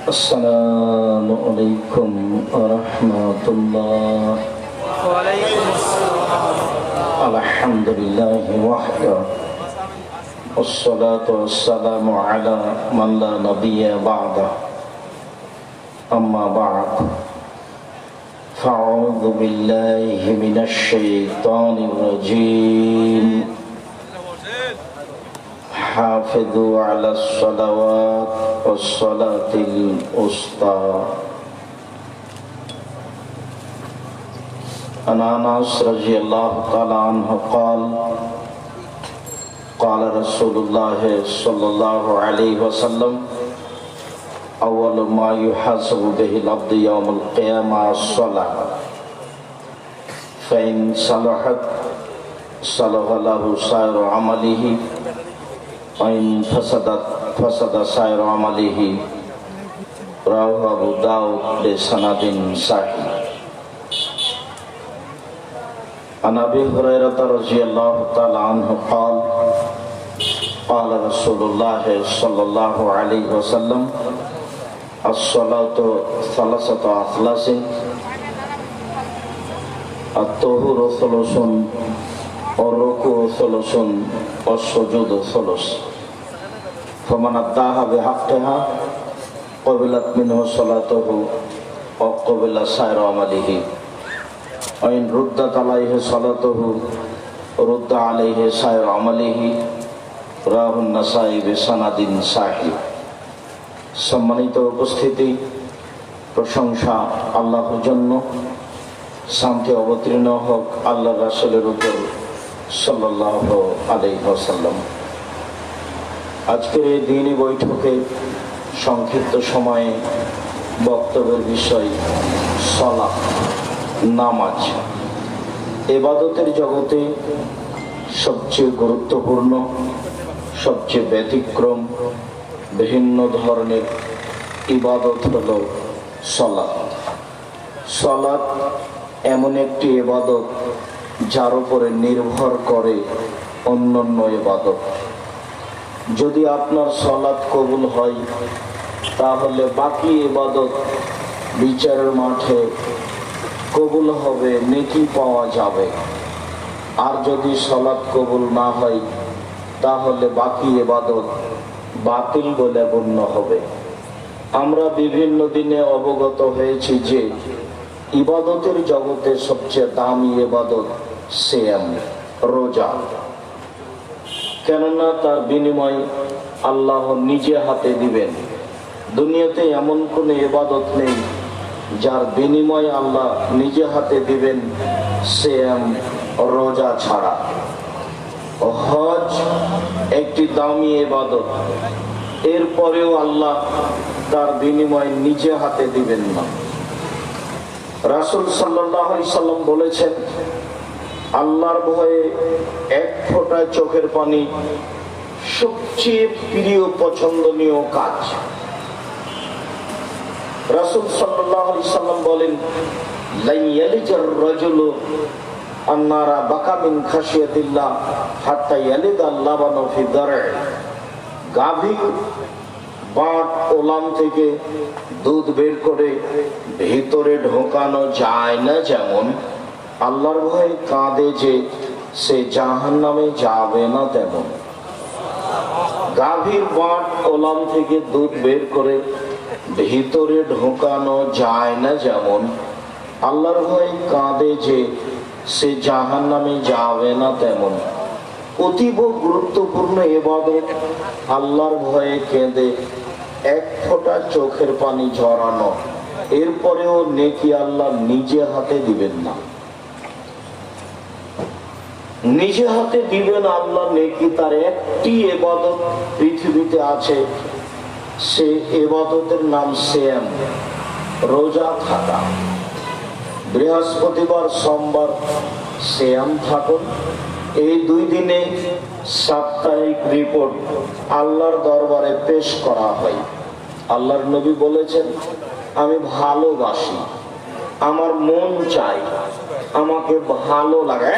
السلام عليكم ورحمة الله. وعليكم السلام. الحمد لله وحده والصلاة والسلام على من لا نبي بعده. أما بعد فأعوذ بالله من الشيطان الرجيم. حافظوا على الصلوات والصلاة الوسطى. عن أنس رضي الله تعالى عنه قال قال رسول الله صلى الله عليه وسلم أول ما يحاسب به العبد يوم القيامة الصلاة فإن صلحت صلح له سائر عمله وإن فسدت فسد سائر عمله. رواه أبو داود بسند صحيح. عن أبي هريرة رضي الله تعالى عنه قال قال رسول الله صلى الله عليه وسلم الصلاة ثلاثة أثلاث الطهور ثلث والركوع ثلث والسجود ثلث فمن أداها بحقها قبلت منه صلاته وقبل سائر عمله وإن ردت عليه صلاته رد عليه سائر عمله. رواه النسائي بسند صحيح. সম্মানিত উপস্থিতি, প্রশংসা আল্লাহর জন্য, শান্তি অবতীর্ণ হোক আল্লাহ রাসূলের উপর সাল্লাল্লাহু আলাইহি ওয়াসাল্লাম। আজকের এই দিনী বৈঠকে সংক্ষিপ্ত সময়ে বক্তব্যের বিষয় সালাত, নামাজ। ইবাদতের জগতে সবচেয়ে গুরুত্বপূর্ণ, সবচেয়ে ব্যতিক্রম, ভিন্ন ধরনের ইবাদত হলো সালাত। সালাত এমন একটি ইবাদত যার উপরে নির্ভর করে অন্যান্য ইবাদত। যদি আপনার সালাত কবুল হয় তাহলে বাকি ইবাদত বিচারের মাঠে কবুল হবে, নেকি পাওয়া যাবে। আর যদি সালাত কবুল না হয় তাহলে বাকি ইবাদত বাতিল বলে গণ্য হবে। আমরা বিভিন্ন দিনে অবগত হয়েছি যে ইবাদতের জগতে সবচেয়ে দামি ইবাদত সিয়াম, রোজা। কেননা তার বিনিময় আল্লাহ নিজে হাতে দিবেন। দুনিয়াতে এমন কোনো ইবাদত নেই যার বিনিময় আল্লাহ নিজে হাতে দিবেন সিয়াম, রোজা ছাড়া। হজ একটি দামি ইবাদত, এরপরেও আল্লাহ তার বিনিময় নিজে হাতে দিবেন না। রাসূল সাল্লাল্লাহু আলাইহি সাল্লাম বলেছেন, আল্লাহর ভয়ে এক ফোঁটা চোখের পানি সবচেয়ে প্রিয় পছন্দনীয় কাজ। রাসূল সাল্লাল্লাহু আলাইহি সাল্লাম বলেন, লা ইয়ালিজার রাজুলু আন্নারা বাকা মিন খাশিয়াতিল্লাহ হাত্তা ইয়ালিদাল লাবানু ফি দার'i। গাভী বাট ওলান থেকে দুধ বের করে ভিতরে ঢোকানো যায় না, যেমন আল্লাহর ভয়ে কাঁদে যে সে জাহান্নামে যাবে না, তেমন গাভীর বাট ওলান থেকে দুধ বের করে ভিতরে ঢোকানো যায় না, যেমন আল্লাহর ভয়ে কাঁদে যে সে জাহান্নামে যাবে না, তেমন অতীব গুরুত্বপূর্ণ ইবাদত আল্লাহর ভয়ে কেঁদে এক ফোঁটা চোখের পানি ঝরানো, এরপরেও নেকি আল্লাহ নিজে হাতে দিবেন না। নিজে হাতে দিবেন আল্লাহ নেকি। তার একটি ইবাদত পৃথিবীতে আছে, সে ইবাদতের নাম সিয়াম, রোজা থাকা। বৃহস্পতিবার, সোমবার সিয়াম থাকুন। এই দুই দিনে সাপ্তাহিক রিপোর্ট আল্লাহর দরবারে পেশ করা হয়। আল্লাহর নবী বলেছেন, আমি ভালোবাসি, আমার মন চাই, আমাকে ভালো লাগে।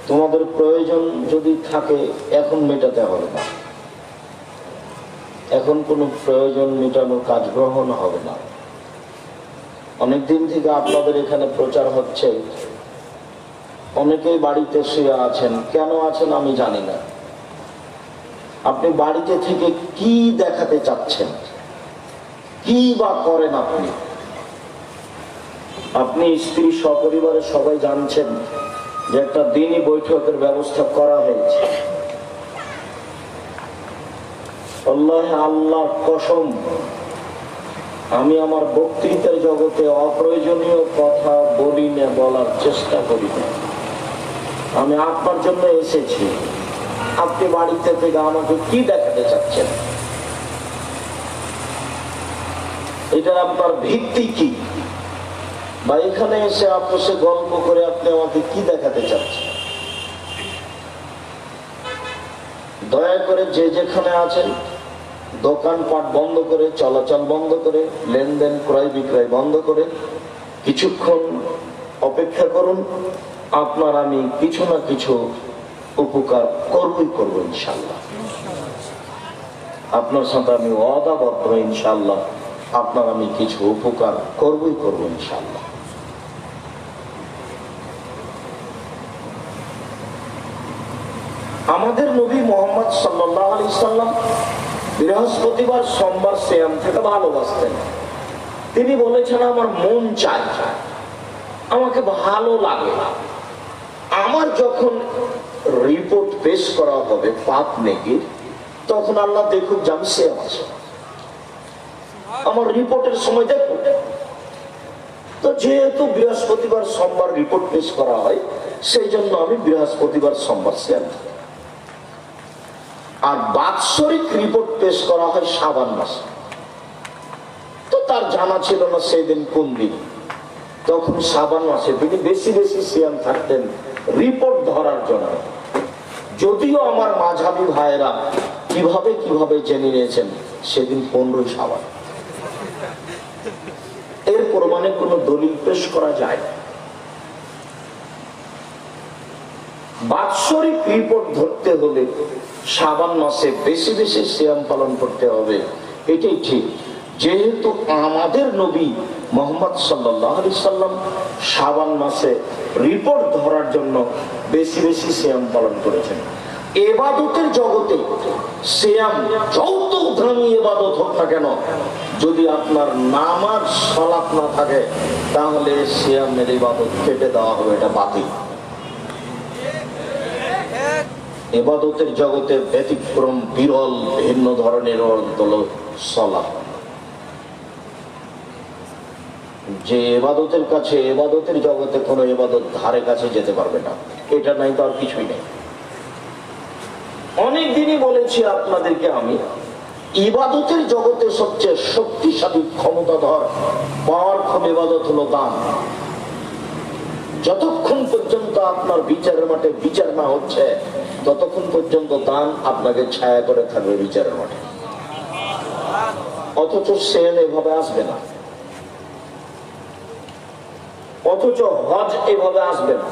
তোমাদের প্রয়োজন যদি থাকে এখন মেটাতে হবে না, এখন কোনো প্রয়োজন মেটানোর কাজ গ্রহণ হবে না। অনেকদিন থেকে আপনাদের এখানে প্রচার হচ্ছে, অনেকেই বাড়িতে শুয়ে আছেন। কেন আছেন আমি জানি না। আপনি বাড়িতে থেকে কি দেখাতে চাচ্ছেন, কি বা করেন আপনি? আপনি স্ত্রী সপরিবারে সবাই জানছেন যে একটা দিনই বৈঠকের ব্যবস্থা করা হয়েছে। আল্লাহর কসম, আমি আমার বক্তৃতার জগতে অপ্রয়োজনীয় কথা বলি না, বলার চেষ্টা করি না। আমি আপনার জন্য এসেছি। আপনি বাড়িতে থেকে আমাকে কি দেখাতে চাচ্ছেন? এটা আপনার ভিত্তি কি? বা এখানে এসে আপোষে গল্প করে আপনি আমাকে কি দেখাতে চাচ্ছেন? দয়া করে যে যেখানে আছেন দোকানপাট বন্ধ করে, চলাচল বন্ধ করে, লেনদেন ক্রয় বিক্রয় বন্ধ করে কিছুক্ষণ অপেক্ষা করুন। আপনার আমি কিছু না কিছু উপকার করবই করবো ইনশাল্লাহ। আপনার সাথে আমি ওয়াদাবদ্ধ, ইনশাল্লাহ আপনার আমি কিছু উপকার করবই করবো ইনশাল্লাহ। আমাদের নবী মুহাম্মদ সাল্লাল্লাহু আলাইহি সাল্লাম বৃহস্পতিবার সোমবার সিয়াম থেকে ভালোবাসতেন। তিনি বলেছেন, আমার মন চায়, আমাকে ভালো লাগে, আমার যখন রিপোর্ট পেশ করা হবে পাপ নেকির, তখন আল্লাহ দেখুক যে আমি সিয়াম আছি, আমার রিপোর্টের সময় দেখুক। তো যেহেতু বৃহস্পতিবার সোমবার রিপোর্ট পেশ করা হয়, সেই জন্য আমি বৃহস্পতিবার সোমবার সিয়াম। আর বাৎসরিক রিপোর্ট পেশ করা হয় শাবান মাসে। তো তার জানা ছিল না সেদিন কোন দিন। তখন শাবান মাসে তিনি বেশি বেশি সিয়াম থাকতেন রিপোর্ট ধরার জন্য। যদিও আমার মাঝাবি ভাইয়েরা কিভাবে কিভাবে জেনে নিয়েছেন সেদিন 15 শাবান। এর প্রমাণে কোনো দলিল পেশ করা যায় না। বাৎসরিক রিপোর্ট ধরতে হলে শাবান মাসে বেশি বেশি সিয়াম পালন করতে হবে, এটাই ঠিক। যেহেতু আমাদের নবী মুহাম্মদ সাল্লাল্লাহু আলাইহি সাল্লাম শাবান মাসে রিপোর্ট ধরার জন্য বেশি বেশি সিয়াম পালন করেছেন। ইবাদতের জগতে সিয়াম যত দামি ইবাদত হোক না কেন, যদি আপনার নামাজ সালাত না থাকে তাহলে সিয়ামের ইবাদত কেটে দেওয়া হবে, এটা বাতিল। ইবাদতের জগতে ব্যতিক্রম বিরল ভিন্ন ধরনের হলো সালাত। যে ইবাদতের কাছে, ইবাদতের জগতে কোনো ইবাদত ধারে কাছে যেতে পারবে না, এটা নাই তো আর কিছুই নেই। অনেক দিনই বলেছি আপনাদেরকে আমি, ইবাদতের জগতে সবচেয়ে শক্তিশালী ক্ষমতাধর পাওয়ারফুল ইবাদত হলো দান। যতক্ষণ পর্যন্ত আপনার বিচারের মাঠে বিচার না হচ্ছে, ততক্ষণ পর্যন্ত দান আপনাকে ছায়া করে থাকবে বিচারের মাঠে। অথচ সেল এভাবে আসবে না, অথচ হজ এভাবে আসবে না,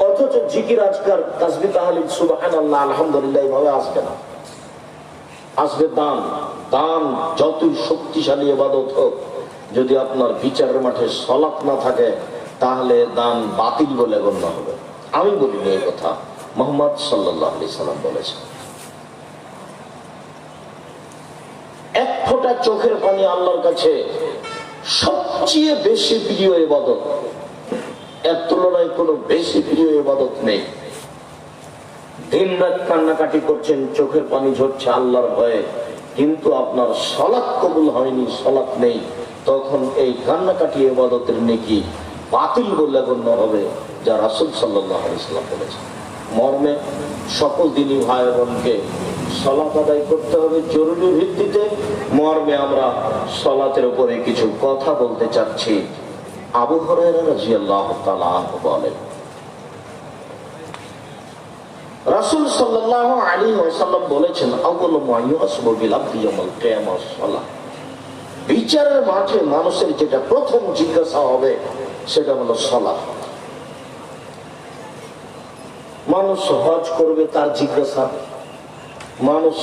অথচ জিকির আজকার তাসবিহ তাহলিল সুবহানাল্লাহ আলহামদুলিল্লাহ এভাবে আসবে না। আসবে দান। দান যতই শক্তিশালী ইবাদত হোক, যদি আপনার বিচারের মাঠে সালাত না থাকে তাহলে দান বাতিল বলে গণ্য হবে। আমি বলিনি এই কথা, মুহাম্মদ সাল্লাল্লাহু আলাইহি সাল্লাম বলেছেন। এক ফোঁটা চোখের পানি আল্লাহর কাছে সবচেয়ে বেশি প্রিয় ইবাদত, এর তুলনায় কোনো বেশি প্রিয় ইবাদত নেই। দিন রাত কান্নাকাটি করছেন, চোখের পানি ঝরছে আল্লাহর ভয়ে, কিন্তু আপনার সালাত কবুল হয়নি, সালাত নেই, তখন এই কান্নাকাটি ইবাদতের নেকি বাতিল বলে গণ্য হবে, যা রাসূল সাল্লাল্লাহু আলাইহি ওয়াসাল্লাম বলেছেন। মর্মে সকল দিনই ভাই বোনকে সালাত আদায় করতে হবে জরুরি ভিত্তিতে। মর্মে আমরা সালাতের উপরে কিছু কথা বলতে চাচ্ছি। আবু হুরায়রা রাদিয়াল্লাহু তাআলা আনহু বলেন, রাসূল সাল্লাল্লাহু আলাইহি ওয়াসাল্লাম বলেছেন, আউয়ালু মা ইউহাসাবু বিল আবদি ইয়াউমাল কিয়ামাহ সালাহ। বিচারের মাঠে মানুষের যেটা প্রথম জিজ্ঞাসা হবে সেটা হলো সালাত। মানুষ হজ করবে, তার জিজ্ঞাসা। মানুষ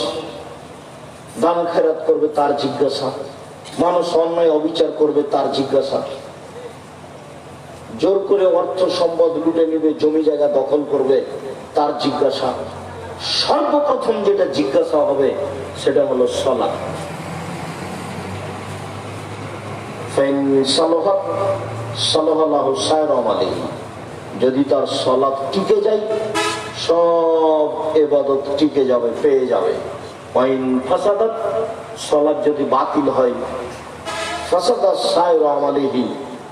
দান খেরাত করবে তার জিজ্ঞাসা, মানুষ অন্যায় অবিচার করবে তার জিজ্ঞাসা, জোর করে অর্থ সম্পদ লুটে নেবে, জমি জায়গা দখল করবে তার জিজ্ঞাসা। সর্বপ্রথম যেটা জিজ্ঞাসা হবে সেটা হলো সালাত। যদি তার সালাত টিকে যায়, সব ইবাদত টিকে যাবে, পেয়ে যাবে। ফাসাদাত, সালাত যদি বাতিল হয়, ফাসাদাত সায়রু আমালিহি,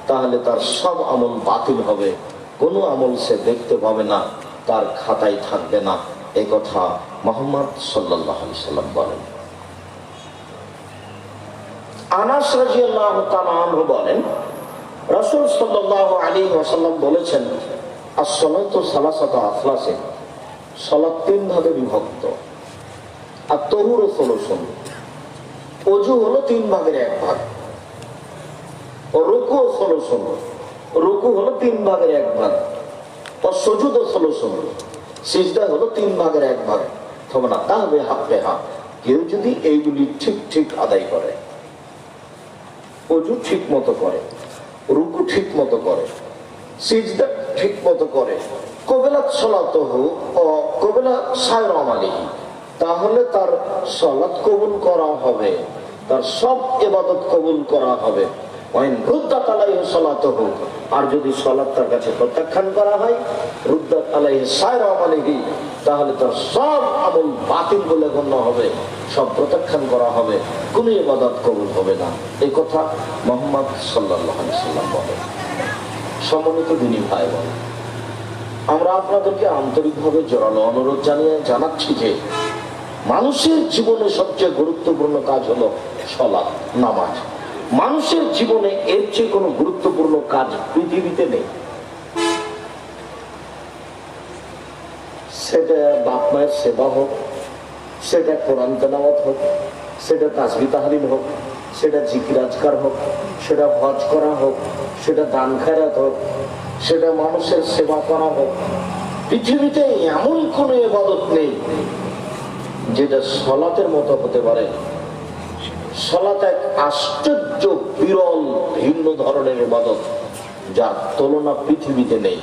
তাহলে তার সব আমল বাতিল হবে, কোনো আমল সে দেখতে পাবে না, তার খাতায় থাকবে না। এই কথা মুহাম্মদ সাল্লাল্লাহু আলাইহি সাল্লাম বলেন। আনাস রাদিয়াল্লাহু তাআলা আনহু বলেন, রাসূল সাল্লাল্লাহু আলাইহি ওয়াসাল্লাম বলেছেন, as-salatu salasatu aflasin, সালাত তিন ভাগে বিভক্ত। আর তহুর সলুশন, ওযু হলো তিন ভাগের এক ভাগ। ও রুকু সলুশন, রুকু হলো তিন ভাগের এক ভাগ। ও সুজুদ সলুশন, সিজদা হলো তিন ভাগের এক ভাগ। তবে না তাহবে হাতে হাত, কেউ যদি এইগুলি ঠিক ঠিক আদায় করে, ওযু ঠিক মতো করে, রুকু ঠিক মতো করে, সিজদা ঠিক মতো করে, কবিলাত সালাতুহু ও কবিলাত সায়রু আমালিহি, তাহলে তার সালাত কবুল করা হবে, তার সব ইবাদত কবুল করা হবে। রুদ্দাত আলাইহি সালাতুহু, আর যদি সালাত তার কাছে প্রত্যাখ্যান করা হয়, রুদ্দাত আলাইহি সায়রু আমালিহি, তাহলে তার সব আমল বাতিল বলে গণ্য হবে, সব প্রত্যাখ্যান করা হবে, কোনো ইবাদত কবুল হবে না। এই কথা মুহাম্মদ সাল্লাল্লাহু আলাইহি সাল্লাম বলেন। সম্মানিত দিনী ভাই বোন, আমরা আপনাদেরকে আন্তরিকভাবে জোরালো অনুরোধ জানাচ্ছি যে মানুষের জীবনে সবচেয়ে গুরুত্বপূর্ণ কাজ হলো সালাত, নামাজ। মানুষের জীবনে এর চেয়ে কোনো গুরুত্বপূর্ণ কাজ পৃথিবীতে নেই। সেটা বাপ মায়ের সেবা হোক, সেটা কোরআন তেলাওয়াত হোক, সেটা তাসবিহ তাহলিল হোক, সেটা জিকির আজকার হোক, সেটা হজ করা হোক, সেটা দান খেরাত হোক, সেটা মানুষের সেবা করা হোক, পৃথিবীতে এমন কোনো ইবাদত নেই যেটা সালাতের মতো হতে পারে। সালাত এক আশ্চর্য বিরল ভিন্ন ধরনের ইবাদত, যার তুলনা পৃথিবীতে নেই।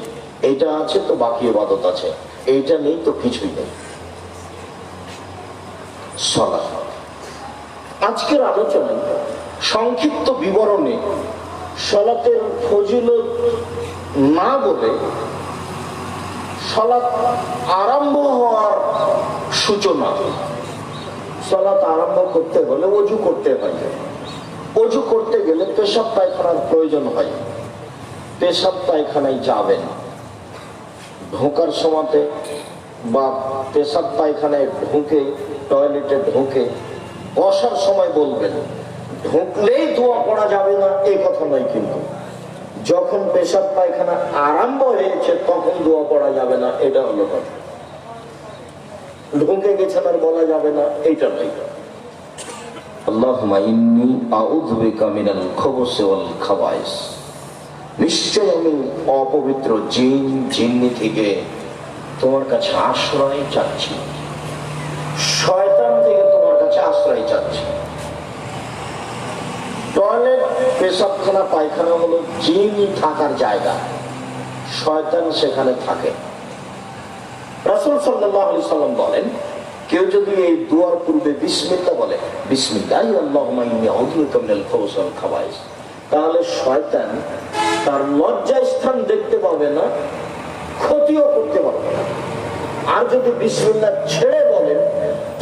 এইটা আছে তো বাকি ইবাদত আছে, এইটা নেই তো কিছুই নেই। সালাত আজকের আলোচনায় সংক্ষিপ্ত বিবরণে সালাতের ফজিলত না বলে সালাত আরম্ভ হওয়ার সূচনা। সালাত আরম্ভ করতে হলে ওযু করতে হয়, ওযু করতে গেলে পেশাব পায়খানার প্রয়োজন হয়, পেশাব পায়খানায় যাবেন, ঢোকার সময়তে বা পেশাব পায়খানায় ঢুকে, টয়লেটে ঢুকে বসার সময় বলবেন। ঢুকলেই দোয়া পড়া যাবে না এই কথা নয়, কিন্তু যখন পেশাব পায়খানা আরম্ভ হয়েছে তখন দোয়া পড়া যাবে না, এটা হলো কথা। ঢুকে গেছেন আর বলা যাবে না, এইটা নয়। আল্লাহুম্মা ইন্নী আউযু বিকা মিনাল খুবুসি ওয়াল খাবাইস, নিশ্চয় আমি অপবিত্র জিন জিন্নি থেকে তোমার কাছে আশ্রয় চাচ্ছি, শয়তান থেকে তোমার কাছে আশ্রয় চাচ্ছি। টয়লেট, পেশাবখানা, পায়খানা হলো জিন থাকার জায়গা, শয়তান সেখানে থাকে। রাসূল সাল্লাল্লাহু আলাইহি সাল্লাম বলেন, কেউ যদি এই দুয়ার পূর্বে বিসমিল্লাহ বলে, বিসমিল্লাহি আল্লাহুম্মা ইন্নী আউযু বিকা মিনাল খুবুসি ওয়াল খাবাইস, তাহলে শয়তান তার লজ্জা স্থান দেখতে পাবে না, ক্ষতিও করতে পারবে না। আর যদি বিসমিল্লাহ ছেড়ে বলেন,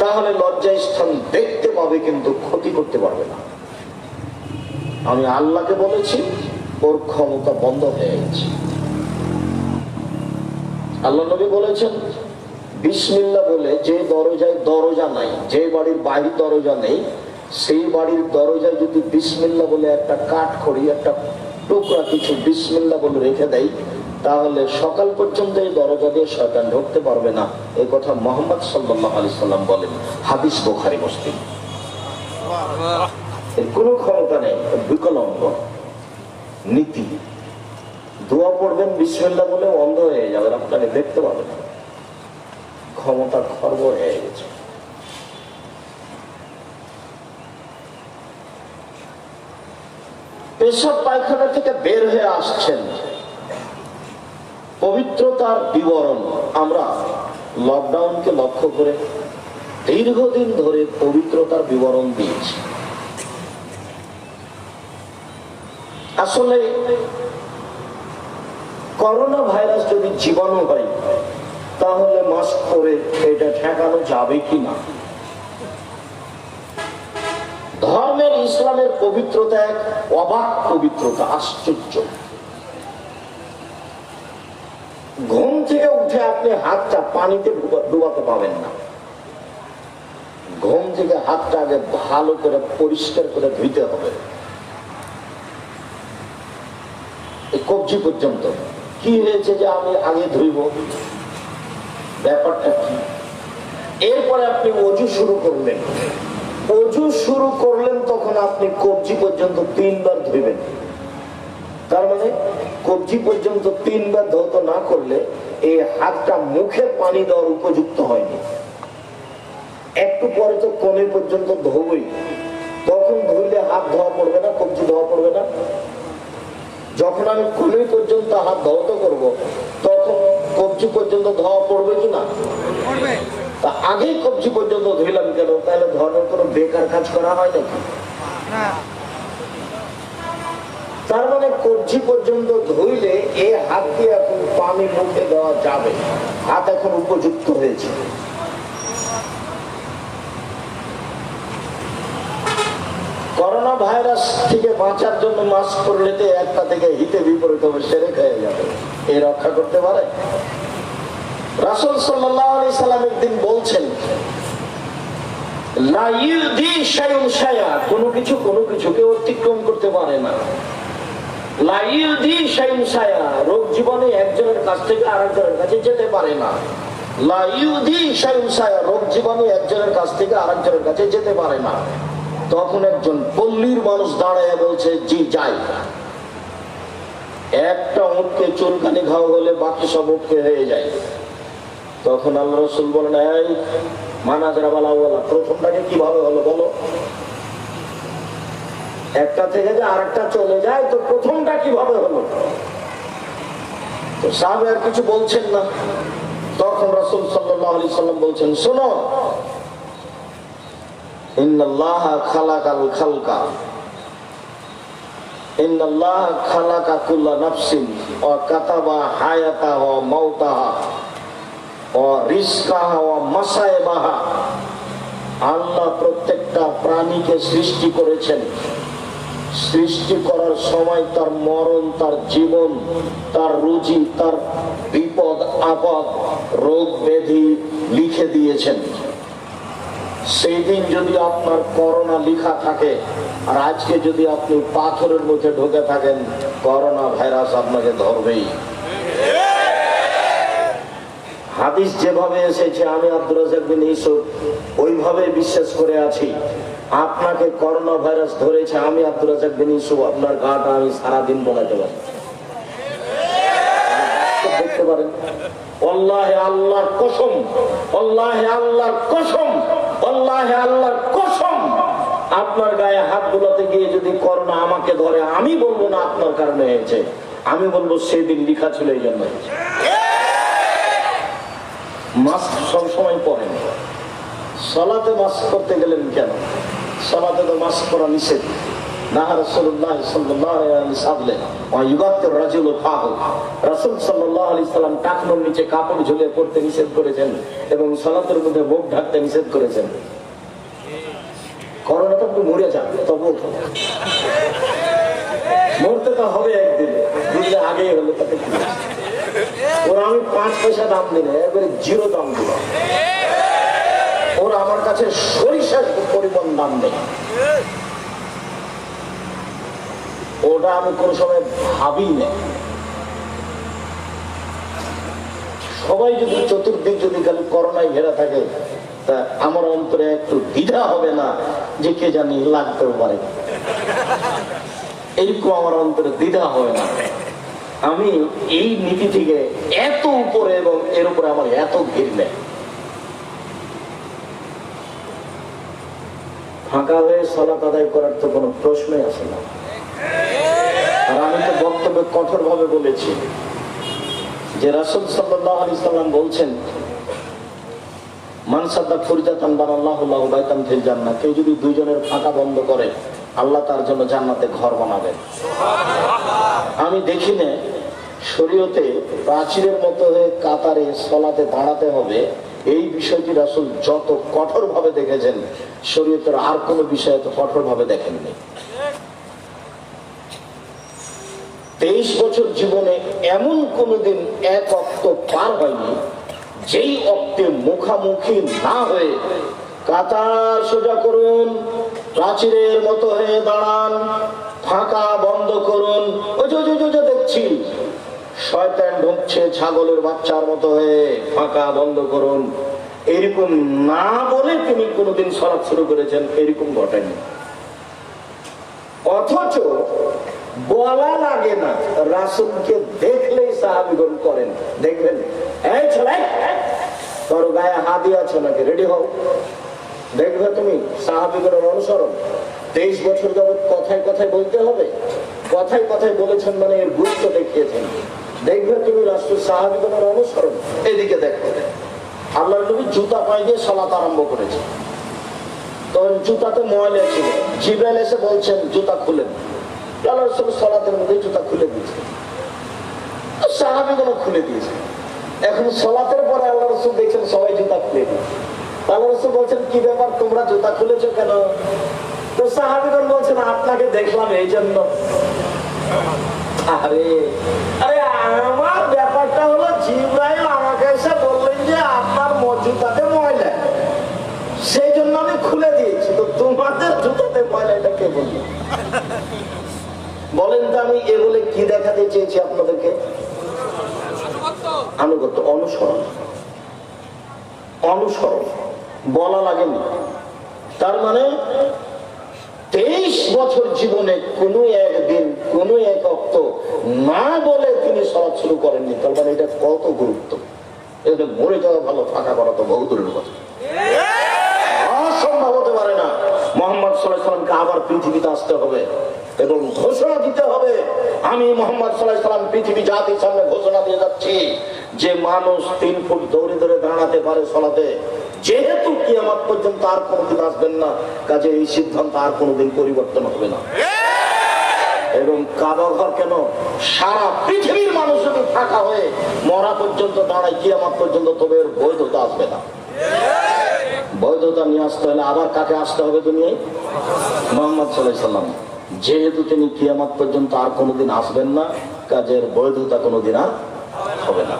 তাহলে লজ্জা স্থান দেখতে পাবে কিন্তু ক্ষতি করতে পারবে না। আমি আল্লাহকে বলেছি, ওর ক্ষমতা বন্ধ হয়ে গেছে। আল্লাহ নবী বলেছেন, বিসমিল্লাহ বলে যে দরজায় দরজা নাই, যে বাড়ির বাহির দরজা নেই, সেই বাড়ির দরজায় যদি বিসমিল্লাহ বলে একটা কাঠ খড়ি, একটা টুকরা কিছু বিসমিল্লাহ বলে রেখে দেয়, তাহলে সকাল পর্যন্ত এই দরজা দিয়ে শয়তান ঢুকতে পারবে না। এই কথা মুহাম্মদ সাল্লাল্লাহু আলাইহি সাল্লাম বলেন, হাদিস বুখারী মুসলিম। এর কোনো ক্ষমতা নেই, বিকলঙ্গ নীতি। দোয়া পড়বেন বিসমিল্লাহ বলে, অন্ধ হয়ে যাবে, আপনাকে দেখতে পাবেন না, ক্ষমতা খর্ব হয়ে গেছে। পেশাব পায়খানা থেকে বের হয়ে আসছেন, পবিত্রতার বিবরণ আমরা লকডাউনকে লক্ষ্য করে দীর্ঘদিন ধরে পবিত্রতার বিবরণ দিয়েছি। আসলে করোনা ভাইরাস যদি জীবাণু হয় তাহলে মাস্ক পরে এটা ঠেকানো যাবে কিনা? ধর্মের ইসলামের পবিত্রতা এক অবাক পবিত্রতা, আশ্চর্য। ঘুম থেকে উঠে আপনি হাতটা পানিতে ডুবাতে পাবেন না। ঘুম থেকে হাতটা আগে ভালো করে পরিষ্কার করে ধুইতে হবে, কবজি পর্যন্ত। কি হয়েছে যে আমি আগে ধুইব, ব্যাপারটা কি? এরপরে আপনি অজু শুরু করলেন, অজু শুরু করলেন তখন আপনি কবজি পর্যন্ত 3 বার ধুইবেন। তার মানে কবজি পর্যন্ত 3 বার ধৌত না করলে এই হাতটা মুখে পানি দেওয়ার উপযুক্ত হয়নি। একটু পরে তো কোণে পর্যন্ত ধোবই, তখন ধুইলে হাত ধোয়া পড়বে না, কবজি ধোয়া পড়বে না। যখন আমি কোণে পর্যন্ত হাত ধৌত করব তখন কবজি পর্যন্ত ধোয়া পড়বে কিনা? তা আগেই কবজি পর্যন্ত ধুইলাম কেন? তাহলে ধর্মের কোনো বেকার কাজ করা হয় নাকি? তার মানে কবজি পর্যন্ত ধুইলে এই হাত দিয়ে এখন পানি মুখে দেওয়া যাবে, হাত এখন উপযুক্ত হয়েছে। করোনা ভাইরাস থেকে বাঁচার জন্য মাস্ক পরলে তো একটা থেকে হিতে বিপরীত হবে, সেরে খেয়ে যাবে। এ রক্ষা করতে পারে? রাসূল সাল্লাল্লাহু আলাইহি সাল্লাম একদিন বলছেন, লা ইউদি শাইউন শাইআ, কোনো কিছুকে অতিক্রম করতে পারে না। লা ইউদি শাইউন শাইআ, রোগ জীবনে একজনের কাছ থেকে আরেকজনের কাছে যেতে পারে না। লা ইউদি শাইউন শাইআ, রোগ জীবনে একজনের কাছ থেকে আরেকজনের কাছে যেতে পারে না। তখন একজন পল্লীর মানুষ দাঁড়ায় বলছে, জি যাই। একটা উটকে চুলকানি খাওয়া হলে বাকি সব উটকে হয়ে যায়। তখন আল্লাহ রাসূল বলেন, এই মানাজরা বালাওয়ালা, প্রথমটাকে কিভাবে হলো বলো? একটা থেকে যে আরেকটা চলে যায় তো প্রথমটা কিভাবে হলো? তো সাহাবা আর কিছু বলছেন না। তখন রাসূল সাল্লাল্লাহু আলাইহি সাল্লাম বলছেন, শোনো, ইন্নাল্লাহা খালাকাল খালকা, ইন্নাল্লাহা খালাকা কুল্লা নাফসিন ওয়া কাতাবা হায়াতাহা ওয়া মাউতাহা ওয়া রিজকাহা ওয়া মাসাইবাহা। আল্লাহ প্রত্যেকটা প্রাণীকে সৃষ্টি করেছেন। সৃষ্টি করার সময় তার মরণ, তার জীবন, তার রুজি, তার বিপদ আপদ, রোগ ব্যাধি লিখে দিয়েছেন। সেই দিন যদি আপনার করোনা লিখা থাকে আর আজকে যদি আপনি পাথরের মধ্যে ঢুকে থাকেন, করোনা ভাইরাস আপনাকে ধরবেই। হাদিস যেভাবে এসেছে, আমি আব্দুর রাজ্জাক বিন ইউসুফ ওইভাবে বিশ্বাস করে আছি। আপনাকে করোনা ভাইরাস ধরেছে, আমি আব্দুর রাজ্জাক বিন ইউসুফ আপনার গাটা আমি সারাদিন বোলাতে পারি। দেখতে পারেন, আল্লাহে আল্লাহর কসম, আল্লাহে আল্লাহর কসম, আল্লাহে আল্লাহর কসম, আপনার গায়ে হাত বোলাতে গিয়ে যদি করোনা আমাকে ধরে, আমি বলবো না আপনার কারণে হয়েছে, আমি বলবো সেদিন লিখা ছিল এই জন্য। মাস্ক সবসময় পরেন, সালাতে মাস্ক করতে গেলেন কেন? সালাতে তো মাস্ক পরা নিষেধ। রাসূল সাল্লাল্লাহু আলাইহি সাল্লাম টাকনোর নিচে কাপড় ঝুলিয়ে পড়তে নিষেধ করেছেন এবং সালাতের মধ্যে মুখ ঢাকতে নিষেধ করেছেন। করোনা তো মরে যান, তবু মরতে তো হবে একদিন, দুদিন আগেই হলো তাতে কি? ওরা আমি 5 পয়সা দাম দিলে একবারে 0 দাম দিল। ওরা আমার কাছে সরিষার পরিমাণ দাম নেই, ওটা আমি কোন সময় ভাবি না। সবাই যদি চতুর্দিক যদি খালি করোনায় ঘেরা থাকে, তা আমার অন্তরে একটু দ্বিধা হবে না যে কে জানি লাগতেও পারে, এইরকম আমার অন্তরে দ্বিধা হবে না। আমি এই নীতি থেকে এত উপরে এবং এর উপরে আমার এত ভিড় নেই। ফাঁকা হয়ে সালাত আদায় করার তো কোনো প্রশ্নই আসে না। আর আমি তো বক্তব্যে কঠোর ভাবে বলেছি যে রাসূল সাল্লাল্লাহু আলাইহি সাল্লাম বলছেন, মান সাদ্দা ফুরজাতান বানাল্লাহু লাহু বাইতান ফিল জান্নাহ, কেউ যদি দুইজনের ফাঁকা বন্ধ করে আল্লাহ তার জন্য জান্নাতে ঘর বানাবেন। আমি দেখি না শরীয়তে প্রাচীরের মতো হয়ে কাতারে সলাতে দাঁড়াতে হবে, এই বিষয়টি রাসূল যত কঠোর ভাবে দেখেছেন শরীয়তের আর কোনো বিষয়ে তো কঠোর ভাবে দেখেননি। 23 বছর জীবনে এমন কোনোদিন এক অক্ত পার হয়নি যেই অক্তে মুখামুখি না হয়ে কাতার সোজা করুন, প্রাচীরের মতো হয়ে দাঁড়ান, ফাঁকা বন্ধ করুন, ওই যে দেখছি শয়তান ঢুকছে ছাগলের বাচ্চার মতো হয়ে, ফাঁকা বন্ধ করুন, এরকম না বলে তিনি কোনোদিন সালাত শুরু করেছেন এরকম ঘটেনি। অথচ বলা লাগে না, রাসূলকে দেখলেই সাহাবীগণ করেন। দেখবেন, এই ছেলে তোর গায়ে হাত দিয়েছো নাকি, রেডি হও। দেখবে তুমি সাহাবীগণের অনুসরণ। 23 বছর যাবত কথায় কথায় বলতে হবে, কথায় কথায় বলেছেন মানে এর গুরুত্ব দেখিয়েছেন। দেখবে তুমি রাসূল সাহাবীগণের অনুসরণ। এদিকে দেখো, আল্লাহর নবী জুতা পায়ে দিয়ে সালাত আরম্ভ করেছে, তখন জুতাতে ময়লা ছিল, জিবরাইল এসে বলছেন জুতা খুলেন। আল্লাহ রাসূল সালাতের মধ্যে জুতা খুলে দিয়েছে, সাহাবীগণ খুলে দিয়েছে। এখন সালাতের পরে আল্লাহ রাসূল দেখছেন সবাই জুতা খুলে দিয়েছে। আল্লাহ রাসূল বলছেন, কি ব্যাপার তোমরা জুতা খুলেছো কেন? তো সাহাবীগণ বলছেন, আপনাকে দেখলাম এই জন্য। আরে আরে আমার ব্যাপারটা হলো, জিবরাইল আমাকে এসে বললেন যে আপনার জুতাতে ময়লা, সেই জন্য আমি খুলে দিয়েছি। তো তোমাদের জুতাতে ময়লা এটা কে বলল? বলেন তো আমি এ বলে কি দেখাতে চেয়েছি আপনাদেরকে? আনুগত্য, অনুসরণ। অনুসরণ বলা লাগেনি। তার মানে 23 বছর জীবনে কোনো একদিন কোনো এক অক্ত না বলে তিনি সালাত শুরু করেননি। তার মানে এটা কত গুরুত্ব! এটা মরে যাওয়া ভালো, ফাঁকা করা তো বহু দূরের কথা, অসম্ভব হতে পারে না। মুহাম্মদ সাল্লাল্লাহু আলাইহি ওয়াসাল্লামকে আবার পৃথিবীতে আসতে হবে এবং ঘোষণা দিতে হবে, আমি মুহাম্মদ সাল্লাল্লাহু আলাইহি ওয়াসাল্লাম পৃথিবী জাতির সামনে ঘোষণা দিয়ে যাচ্ছি যে মানুষ 3 ফুট দৌড়ে দৌড়ে দাঁড়াতে পারে সালাতে, যেহেতু কিয়ামত পর্যন্ত আর কোনোদিন আসবেন না, কাজে এই সিদ্ধান্ত আর কোনোদিন পরিবর্তন হবে না। এবং কাবা ঘর কেন, সারা পৃথিবীর মানুষ যদি ফাঁকা হয়ে মরা পর্যন্ত দাঁড়ায় কিয়ামত পর্যন্ত, তবে এর বৈধতা আসবে না। বৈধতা নিয়ে আসতে হলে আবার কাকে আসতে হবে দুনিয়ায়? মুহাম্মদ সাল্লাল্লাহু আলাইহি ওয়াসাল্লাম। যেহেতু তিনি কিয়ামত পর্যন্ত আর কোনোদিন আসবেন না, কাজের বৈধতা কোনোদিন আর হবে না।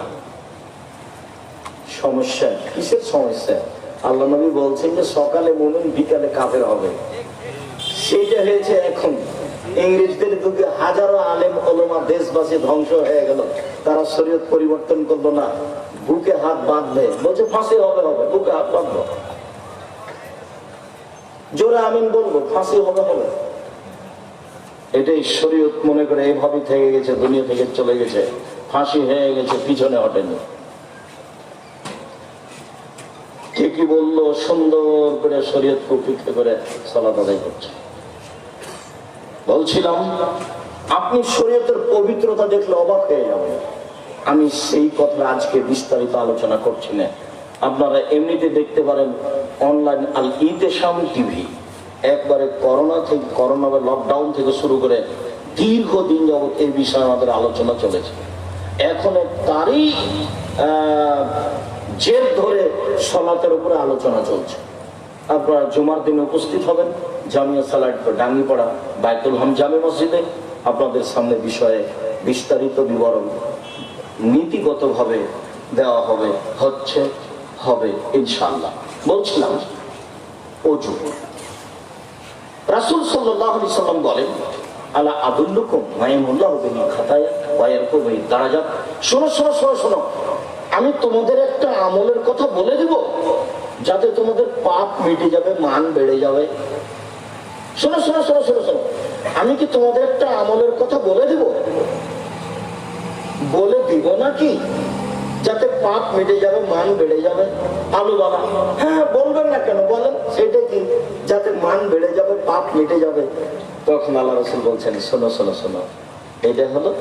সমস্যা কিসের সমস্যা? আল্লাহ নবী বলছেন যে সকালে মুমিন বিকালে কাফের হবে। সেইটা হয়েছে এখন। ইংরেজদের যুগে হাজারো আলেম ওলামা দেশবাসী ধ্বংস হয়ে গেল, তারা শরীয়ত পরিবর্তন করলো না, বুকে হাত বাঁধবে, বলছে ফাঁসি হবে, বুকে হাত বাঁধবো, জোরে আমিন বলবো, ফাঁসি হবে। এটাই শরীয়ত মনে করে এইভাবে থেকে গেছে, দুনিয়া থেকে চলে গেছে, ফাঁসি হয়ে গেছে, পিছনে হটেনি। ঠিকই বললো, সুন্দর করে শরীয়তকে উপেক্ষা করে সালাত আদায় করছে। বলছিলাম, আপনি শরীয়তের পবিত্রতা দেখলে অবাক হয়ে যাবেন। আমি সেই কথা আজকে বিস্তারিত আলোচনা করছি না, আপনারা এমনিতে দেখতে পারেন অনলাইন আল ইতেশাম টিভি। একবারে করোনা বা লকডাউন থেকে শুরু করে দীর্ঘদিন যাবত এই বিষয়ে আমাদের আলোচনা চলেছে। এখন তারই জের ধরে সালাতের উপরে আলোচনা চলছে। আপনারা জুমার দিনে উপস্থিত হবেন জামিয়া সালাত ডাঙ্গিপাড়া বাইতুল হাম জামে মসজিদে। আপনাদের সামনে বিষয়ে বিস্তারিত বিবরণ নীতিগতভাবে দেওয়া হবে, হবে ইনশাআল্লাহ। বলছিলাম ওযু। রাসূল সাল্লাল্লাহু আলাইহি ওয়াসাল্লাম বলেন, আলা আদুল্লুকুম মা ইয়ামুল্লাহু বিল খাতায়া ওয়া ইয়ারফাউ বিদ দারাজাত। শোনো, আমি তোমাদের একটা আমলের কথা বলে দেব যাতে তোমাদের পাপ মিটে যাবে, মান বেড়ে যাবে। শোনো, আমি কি তোমাদের একটা আমলের কথা বলে দেব? বলে দিব নাকি? যাতে পাপ মিটে যাবে, মান বেড়ে যাবে। আলু বাবা, হ্যাঁ বলবেন না কেন, বলেন সেটা কি? যাতে মান বেড়ে যাবে, পাপ মিটে যাবে। তখন আল্লাহ রাসূল বলছেন, শোনো, এটা হলো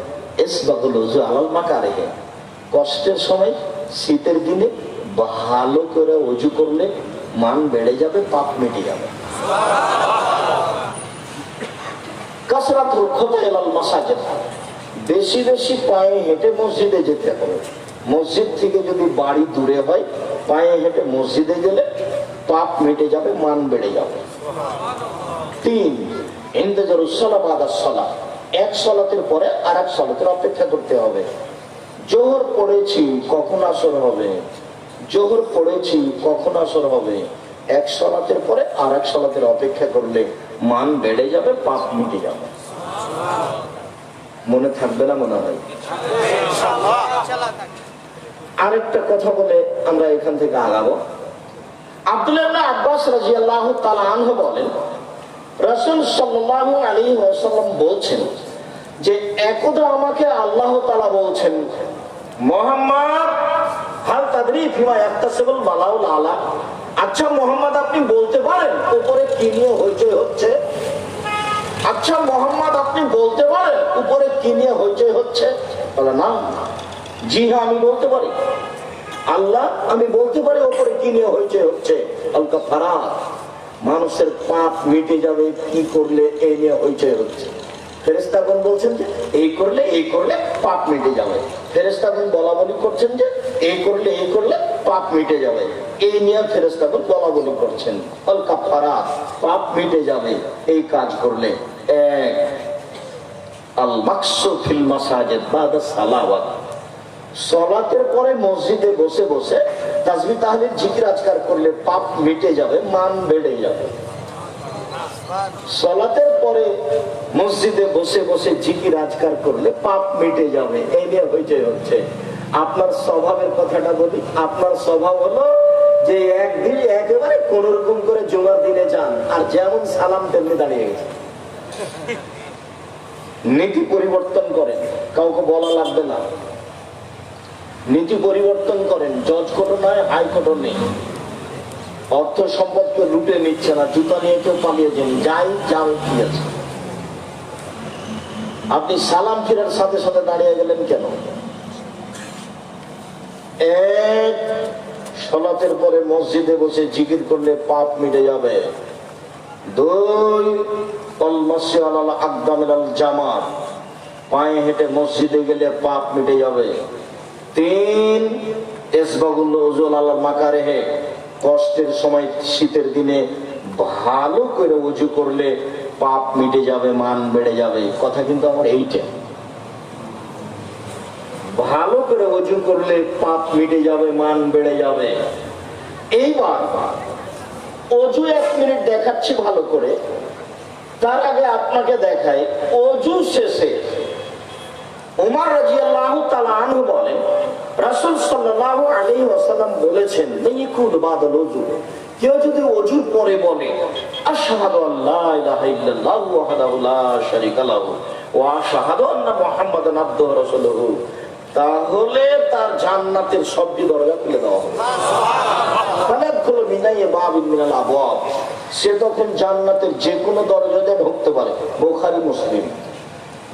ইসবাগুল ওযু আলাল মাকারিহে। কষ্টের সময় শীতের দিনে ভালো করে ওযু করলে মান বেড়ে যাবে, পাপ মিটে যাবে। কাসরাতুল খুতা ইলাল মাসাজিদ, বেশি বেশি পায়ে হেঁটে মসজিদে যেতে হবে। মসজিদ থেকে যদি বাড়ি দূরে হয়, পায়ে হেঁটে মসজিদে গেলে পাপ মিটে যাবে, মান বেড়ে যাবে। 3, ইন্তেজারুস সালাহ বাদাস সালাহ, এক সালাতের পরে আরেক সালাতের অপেক্ষা করতে হবে। জোহর পড়েছি কখন আসর হবে, জোহর পড়েছি কখন আসর হবে, এক সালাতের পরে আরেক সালাতের অপেক্ষা করলে মান বেড়ে যাবে, পাপ মিটে যাবে। মনে থাকবে না মনে হয়? আরেকটা কথা বলে আমরা এখান থেকে আগাবো। আব্দুল্লাহ ইবনে আব্বাস রাদিয়াল্লাহু তাআলা আনহু বলেন, রাসূল সাল্লাল্লাহু আলাইহি ওয়াসাল্লাম বলছেন যে একদা আমাকে আল্লাহ তাআলা বলছেন, মুহাম্মদ হাল তাদরি ফিমা ইয়াক্তাসিবুল মালাউল আলা, আচ্ছা মুহাম্মদ আপনি বলতে পারেন উপরে কি নিয়ে হইচই হচ্ছে? আচ্ছা মুহাম্মদ আপনি বলতে পারেন উপরে কি নিয়ে হইচই হচ্ছে? বলে না। জি হ্যাঁ আমি বলতে পারি। আল্লাহ আমি বলতে পারি উপরে কি নিয়ে হইচই হচ্ছে। আল কাফারাত, মানুষের পাপ মিটে যাবে কি করলে এই নিয়ে হইচই হচ্ছে। ফেরেশতাগণ বলছেন যে এই করলে পাপ মিটে যাবে। ফেরেশতাগণ বলাবলি করছেন যে এই করলে পাপ মিটে যাবে। এই নিয়ে ফেরেশতাগণ বলাবলি করছেন। আল কাফারাত, পাপ মিটে যাবে এই কাজ করলে। এক, আল মাকসু ফিল মাসাজিদ বাদা সালাওয়াত, সালাতের পরে মসজিদে বসে বসে তাসবিহ তাহলিল জিকির আজকার করলে পাপ মিটে যাবে, মান বেড়ে যাবে। সালাতের পরে মসজিদে বসে বসে জিকির আজকার করলে পাপ মিটে যাবে, এই নিয়ে হইচই হচ্ছে। আপনার স্বভাবের কথাটা বলি। আপনার স্বভাব হলো যে একদিন একেবারে কোন রকম করে জুমার দিনে যান, আর যেমন সালাম তেমনি দাঁড়িয়ে গেছে। নীতি পরিবর্তন করেন, কাউকে বলা লাগবে না। নীতি পরিবর্তন করেন, জজ কোর্টও নয়, হাইকোর্টও নেই। অর্থ সম্পদকে লুটে নিচ্ছে না, জুতা নিয়ে কেউ পালিয়ে যান, যাই যাও কি আছে। আপনি সালাম ফিরার সাথে সাথে দাঁড়িয়ে গেলেন কেন? এক, সালাতের পরে মসজিদে বসে জিকির করলে পাপ মিটে যাবে। 2, জামাত, পায়ে হেঁটে মসজিদে গেলে পাপ মিটে যাবে। 3, ইসবাগুল ওযু আলাল মাকারিহে, কষ্টের সময় শীতের দিনে ভালো করে ওযু করলে পাপ মিটে যাবে, মান বেড়ে যাবে। কথা কিন্তু আমার এইটা, ভালো করে ওযু করলে পাপ মিটে যাবে, মান বেড়ে যাবে। এইবার ওযু 1 মিনিট দেখাচ্ছি ভালো করে, তার আগে আপনাকে দেখাই ওযু শেষে উমর রাদিয়াল্লাহু তাআলা আনহু বলেন, রাসূল সাল্লাল্লাহু আলাইহি ওয়াসাল্লাম বলেছেন, নিকুল বাদাল ওযু, কেউ যদি ওযুর পরে বলে আশহাদু আল্লা ইলাহা ইল্লাল্লাহু ওয়াহদাহু লা শারীকা লাহু ওয়া আশহাদু আন্না মুহাম্মাদান আবদুহু ওয়া রাসূলুহু, তাহলে তার জান্নাতের সবটি দরজা খুলে দেওয়া হবে। ফালাদখুলু মিনাইয়া বাবিন মিনাল আবওয়াব, সে তখন জান্নাতের যে কোনো দরজাতে ঢুকতে পারে। বুখারী মুসলিম।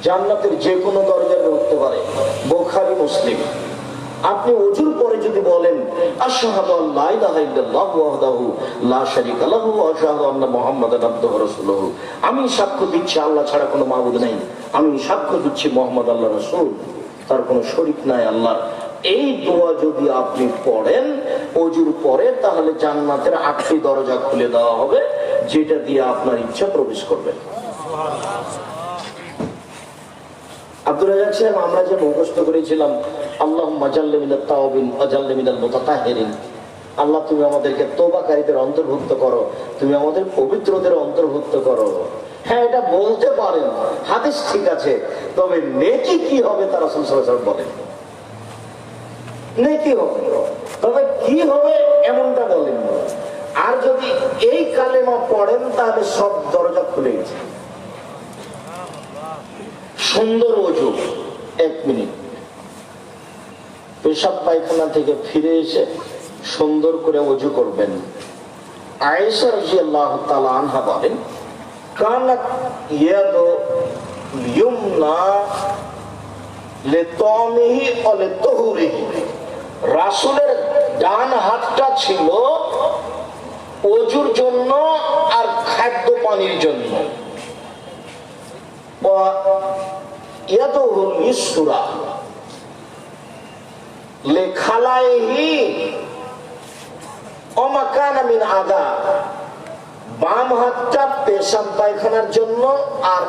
জান্নাতের যে কোনো দরজায় ঢুকতে পারে, বুখারী মুসলিম। আপনি ওযুর পরে যদি বলেন আশহাদু আল্লা ইলাহা ইল্লাল্লাহু ওয়াহদাহু লা শারীকা লাহু ওয়া আশহাদু আন্না মুহাম্মাদান আবদুহু ওয়া রাসূলুহু, আমি সাক্ষ্য দিচ্ছি আল্লাহ ছাড়া কোনো মাবুদ নেই, আমি সাক্ষ্য দিচ্ছি মুহাম্মদ আল্লাহর রাসূল, তার কোনো শরীক নাই আল্লাহ। এই দোয়া যদি আপনি পড়েন ওযুর পরে, তাহলে জান্নাতের 8টি দরজা খুলে দেওয়া হবে, যেটা দিয়ে আপনার ইচ্ছা প্রবেশ করবে। আব্দুর রাজ্জাক সাহেব, আমরা যে মুখস্থ করেছিলাম আল্লাহুম্মা জাল্লি মিনাত তাওবিন ওয়া জাল্লি মিনাল মুতাতাহহিরিন, আল্লাহ তুমি আমাদেরকে তওবাকারীদের অন্তর্ভুক্ত করো, তুমি আমাদের পবিত্রদের অন্তর্ভুক্ত করো। হ্যাঁ, এটা বলতে পারেন, হাদিস ঠিক আছে, তবে নেকি কি হবে তা রাসূল সাল্লাল্লাহু আলাইহি ওয়াসাল্লাম বলেন। নেকি হবে, তবে কি হবে এমনটা বলেন। আর যদি এই কালেমা পড়েন তাহলে সব দরজা খুলে গেছে। সুন্দর ওযু, 1 মিনিট পেশাব পায়খানা থেকে ফিরে এসে সুন্দর করে ওযু করবেন। আয়েশা রাদিয়াল্লাহু তাআলা আনহা বলেন, কানাত ইয়াদু ইয়ুমনা লিতামিহি ওয়া লিতুহুরিহি, রাসূলের ডান হাতটা ছিল ওযুর জন্য আর খাদ্য পানির জন্য, ওয়া ইয়াদুহুল ইসরা লিখালাইহি ওয়া মা কানা মিন আদা, বাম হাতটা পেশাব পায়খানার জন্য আর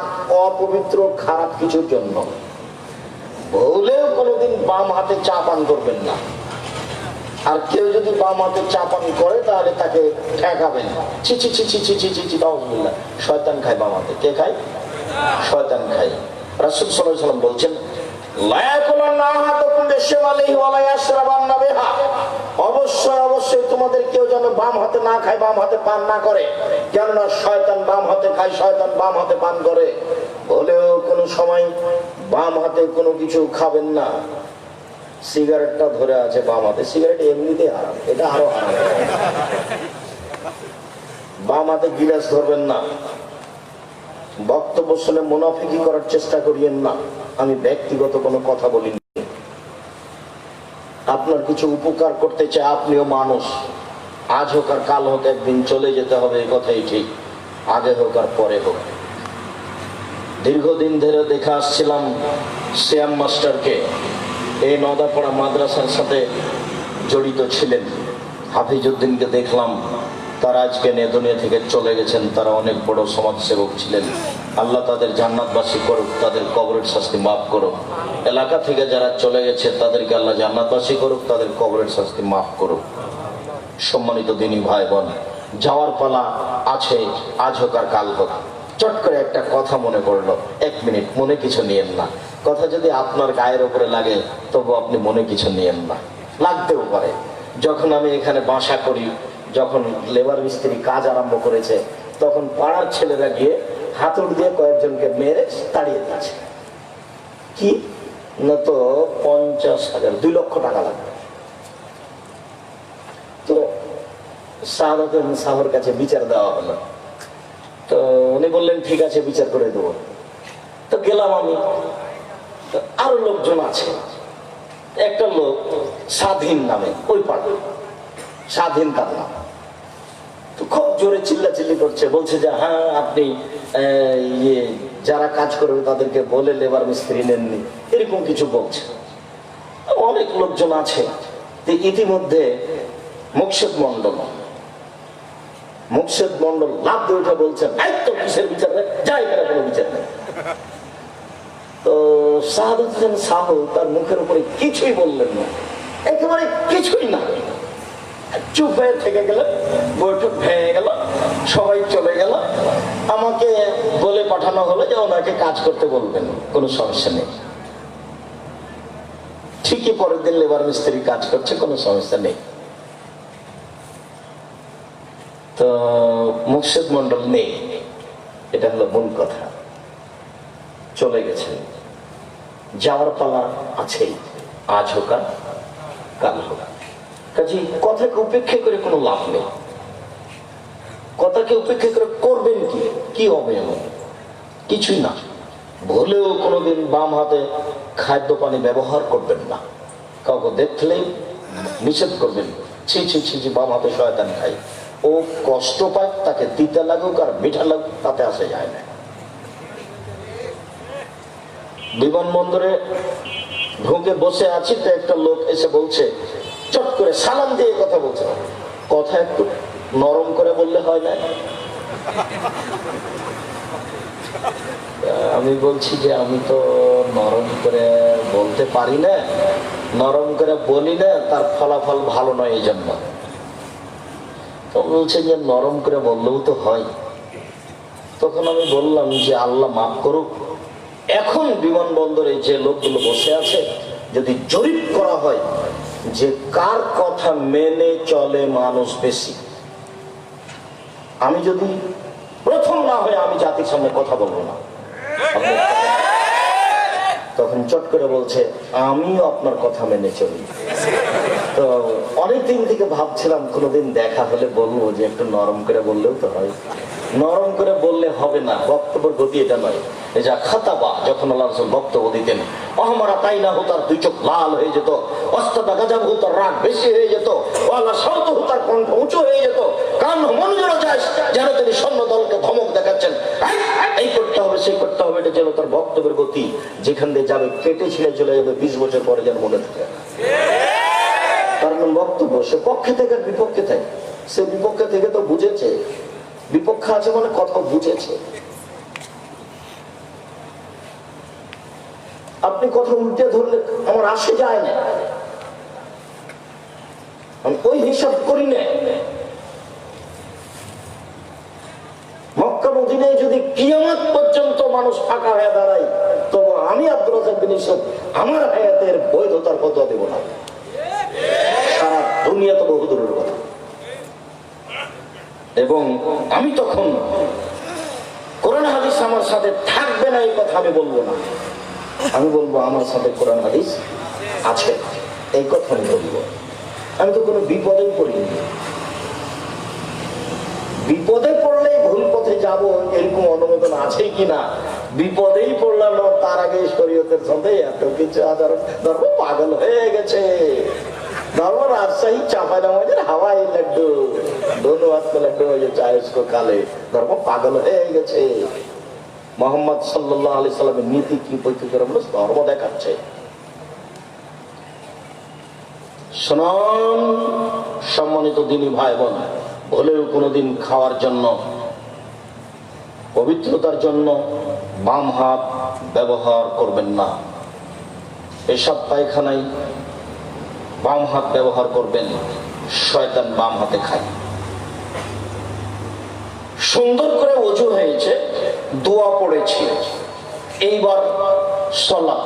অপবিত্র খারাপ কিছুর জন্য। ভুলেও কোনোদিন বাম হাতে চা পান করবেন না। আর কেউ যদি বাম হাতে চা পান করে তাহলে তাকে ঠেকাবেন, ছি ছি ছি ছি ছি ছি ছি ছি, নাউজুবিল্লাহ। শয়তান খায় বাম হাতে। কে খায়? শয়তান খায়। রাসূল সাল্লাল্লাহু আলাইহি ওয়াসাল্লাম বলছেন, লা ইয়াকুলান্না আহাদুকুম বিশিমালিহি ওয়া লা ইয়াশরাবান্না বিহা, অবশ্যই অবশ্যই তোমাদের কেউ যেন বাম হাতে না খায়, বাম হাতে পান না করে, কেননা শয়তান বাম হাতে খায়, শয়তান বাম হাতে পান করে। বলেও কোনো সময় বাম হাতে কোনো কিছু খাবেন না। সিগারেটটা ধরে আছে বাম হাতে, সিগারেট এমনিতেই হারাম, এটা আরো হারাম। বাম হাতে গিলাস ধরবেন না। বক্তব্য শুনে মুনাফিকি করার চেষ্টা করিয়েন না। আমি ব্যক্তিগত কোনো কথা বলিনি, আপনার কিছু উপকার করতে চাই। আপনিও মানুষ, আজ হোক আর কাল হোক একদিন চলে যেতে হবে, এই কথাই ঠিক। আগে হোক আর পরে হোক। দীর্ঘদিন ধরে দেখে আসছিলাম শ্যাম মাস্টারকে, এই নদাপাড়া মাদ্রাসার সাথে জড়িত ছিলেন। হাফিজউদ্দিনকে দেখলাম, তারা আজকে দুনিয়া থেকে চলে গেছেন। তারা অনেক বড় সমাজসেবক ছিলেন। আল্লাহ তাদের জান্নাতবাসী করুক, তাদের কবরের শাস্তি মাফ করুক। এলাকা থেকে যারা চলে গেছে তাদেরকে আল্লাহ জান্নাতবাসী করুক, তাদের কবরের শাস্তি মাফ করুক। সম্মানিত দিনী ভাই বোন, যাওয়ার পালা আছে, আজ হোক আর কাল হোক। চট করে একটা কথা মনে পড়লো, 1 মিনিট, মনে কিছু নিয়েন না। কথা যদি আপনার গায়ের উপরে লাগে তবু আপনি মনে কিছু নিয়েন না, লাগতেও পারে। যখন আমি এখানে বাসা করি, যখন লেবার মিস্ত্রি কাজ আরম্ভ করেছে, তখন পাড়ার ছেলেরা গিয়ে হাতুড়ি দিয়ে কয়েকজনকে মেরে তাড়িয়ে দিচ্ছে। কি না তো 50,000, 2 লক্ষ টাকা লাগবে। তো সাহর কাছে বিচার দেওয়া হলো। তো উনি বললেন ঠিক আছে, বিচার করে দেবো। তো গেলাম আমি, আরো লোকজন আছে। একটা লোক স্বাধীন নামে, ওই পাড়া স্বাধীন তার নাম। তো খুব জোরে চিল্লাচিল্লি করছে, বলছে যে হ্যাঁ আপনি যারা কাজ করবে তাদেরকে বলে লেবার মিস্ত্রি নেননি, এরকম কিছু বলছে। অনেক লোকজন আছে। ইতিমধ্যে মুকশেদ মন্ডল লাভ দিয়ে উঠে বলছেন, তো কিসের বিচার নেই, যাই এখানে কোনো বিচার নেই। তো শাহাদাত সাহু তার মুখের উপরে কিছুই বললেন না, একেবারে কিছুই না, চুপ হয়ে থেকে গেলেন। বৈঠক ভেঙে গেল, সবাই চলে গেল। আমাকে বলে পাঠানো হলো যে ওনাকে কাজ করতে বলবেন, কোনো সমস্যা নেই। ঠিকই পরের দিন লেবার মিস্ত্রি কাজ করছে, কোনো সমস্যা নেই। তো মুকশেদ মন্ডল নেই, এটা হলো মূল কথা। চলে গেছেন, যাওয়ার পালা আছেই, আজ হোক আর কাল হোক। কাজে কথাকে উপেক্ষা করে কোনো লাভ নেই। কথাকে উপেক্ষা করে করবেন কি হবে? এমন কিছুই না। ভুলেও কোনোদিন বাম হাতে খাদ্য পানি ব্যবহার করবেন না। কাউকে দেখলেই নিষেধ করবেন, ছি ছি ছি ছি, বাম হাতে শয়তান খাই। ও কষ্ট পায়, তাকে তিতা লাগুক আর মিঠা লাগুক, তাতে আসে যায় না। বিমানবন্দরে ঢুকে বসে আছি, তো একটা লোক এসে বলছে, চট করে সালাম দিয়ে কথা বলছে। কথা একটু নরম করে বললে হয় না? আমি বলছি যে আমি তো নরম করে বলতে পারি না, নরম করে বলি না, তার ফলাফল ভালো নয়, এই জন্য। তো বলছে যে নরম করে বললেও তো হয়। তখন আমি বললাম যে আল্লাহ মাফ করুক, এখন বিমানবন্দরে যে লোকগুলো বসে আছে, যদি জরিপ করা হয় যে কার কথা মেনে চলে মানুষ বেশি, আমি যদি প্রথম না হয়ে আমি জাতির সামনে কথা বলবো না। তখন চট করে বলছে আমিও আপনার কথা মেনে চলি। তো অনেকদিন থেকে ভাবছিলাম কোনোদিন দেখা হলে বলবো যে একটু নরম করে বললেও তো হয়। নরম করে বললে হবে না, বক্তব্যের গতি এটা নয়। এই যা খাতাবা, যখন আল্লাহ রাসূল বক্তব্য দিতেন, অহমারা তাই না হতো, তার দুই চোখ লাল হয়ে যেত, অস্তাদা গাজাব হতো, রাগ বেশি হয়ে যেত, ওয়ালা শব্দ হতো, তার কণ্ঠ উঁচু হয়ে যেত, কান মনোযোগ যায়, যেন তিনি সৈন্য দলকে ধমক দেখাচ্ছেন, এই করতে হবে সেই করতে হবে। এটা যেন তার বক্তব্যের গতি, যেখান দিয়ে যাবে কেটে ছিঁড়ে চলে যাবে 20 বছর পরে, যেন মনে থাকে। তার নাম বক্তব্য। সে পক্ষে থেকে আর বিপক্ষে থাকে, সে বিপক্ষে থেকে তো বুঝেছে, বিপক্ষে আছে মানে কথা বুঝেছে। আপনি কথা উল্টে ধরলে আমার আসে যায় না, আমি ওই হিসাব করি না। মক্কা মদিনায় যদি কিয়ামত পর্যন্ত মানুষ ফাঁকা হয়ে দাঁড়ায়, তবু আমি আব্দুর রাজ্জাক বিন ইউসুফ আমার হায়াতের বৈধতার কথা দেব না। সারা দুনিয়া তো বহু দূরের কথা। এবং আমি তখন কোরআন হাদিস আমার সাথে থাকবে না এই কথা আমি বলবো না, আমি বলবো আমার সাথে কোরআন হাদিস আছে, এই কথা আমি বলবো। আমি তো কোনো বিপদেই পড়িনি, বিপদে পড়লেই ভুল পথে যাব এরকম অনুমোদন আছে কিনা, বিপদেই পড়লাম না তার আগে শরীয়তের সাথে এত কিছু আচরণ, ধর্ম পাগল হয়ে গেছে। ধর্ম রাজশাহী চাঁপাইনবাবগঞ্জের হাওয়াই লাড্ডু, ধন্যবাদ লাড্ডু হয়ে চায়স্ক কালে, ধর্ম পাগল হয়ে গেছে। মোহাম্মদ সাল্লাল্লাহু আলাইহি সাল্লামের নীতি কি পৈতৃকের ধর্ম দেখাচ্ছে। শুনুন সম্মানিত দিনী ভাই বোন, ভুলেও কোনোদিন খাওয়ার জন্য, পবিত্রতার জন্য বাম হাত ব্যবহার করবেন না। এসব পায়খানায় বাম হাত ব্যবহার করবেন, শয়তান বাম হাতে খায়। সুন্দর করে ওযু হয়েছে, দোয়া পড়েছি, এইবার সালাত।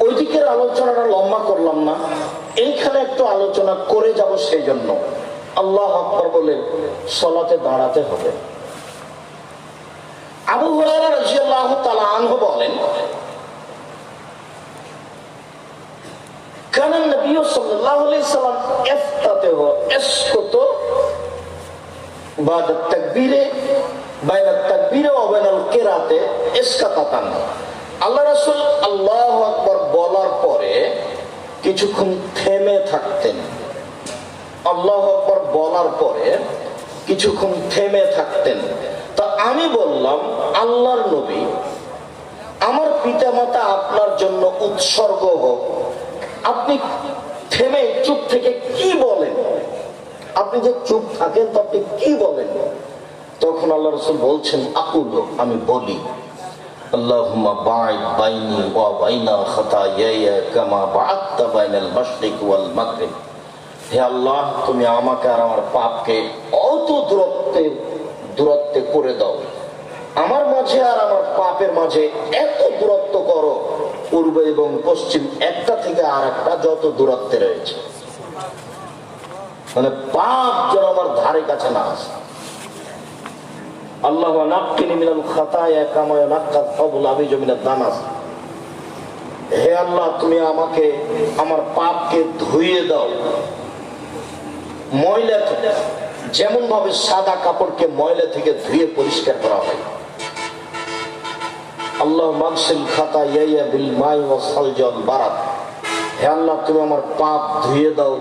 ওই দিকের আলোচনাটা লম্বা করলাম না, এইখানে একটু আলোচনা করে যাব। সেই জন্য আল্লাহু আকবার বলে সালাতে দাঁড়াতে হবে। আবু হুরায়রা রাদিয়াল্লাহু তাআলা আনহু বলেন, কানা নবী সাল্লাল্লাহু আলাইহি সাল্লাম ইফতাতিহু ইসকুতু বাদ তাকবীরে বাইনা তাকবীরে ওয়া বাইনাল কিরাতে ইসকাতাতান। আল্লাহ রাসূল আল্লাহু আকবার বলার পরে কিছুক্ষণ থেমে থাকতেন। আল্লাহু আকবার বলার পরে কিছুক্ষণ থেমে থাকতেন। তা আমি বললাম, আল্লাহর নবী, আমার পিতামাতা আপনার জন্য উৎসর্গ হোক, আপনি থেমে চুপ থেকে কি বলেন? আপনি যে চুপ থাকেন তো আপনি কি বলেন? তখন আল্লাহ রাসূল বলছেন, আকুলু, আমি বলি, আল্লাহুম্মা বা'id বাইনি ওয়া বাইনা খাতায়ায়া কামা বা'আদতা বাইনাল মাশরিক ওয়াল মাগরিব। হে আল্লাহ, তুমি আমাকে আর আমার পাপকে অত দূরত্বে করে দাও, আমার মাঝে আর আমার পাপের মাঝে এত দূরত্ব করো, পূর্ব এবং পশ্চিম একটা থেকে আর একটা যত দূরত্বে রয়েছে, মানে পাপ যেন আমার ধারে কাছে না আসে। আল্লাহ নাক্কিনি মিনাল খাতায়া কামা ইয়ানাক্কাত ফাবুল আবিজু মিনাদ দানাস। হে আল্লাহ, তুমি আমাকে আমার পাপকে ধুইয়ে দাও ময়লা থেকে, যেমন ভাবে সাদা কাপড়কে ময়লা থেকে ধুয়ে পরিষ্কার করা হয়। আল্লাহ মাগসিল খাতায়া বিল মাই ওয়া সালজি ওয়াল বারাদ। হে আল্লাহ, তুমি আমার পাপ ধুইয়ে দাও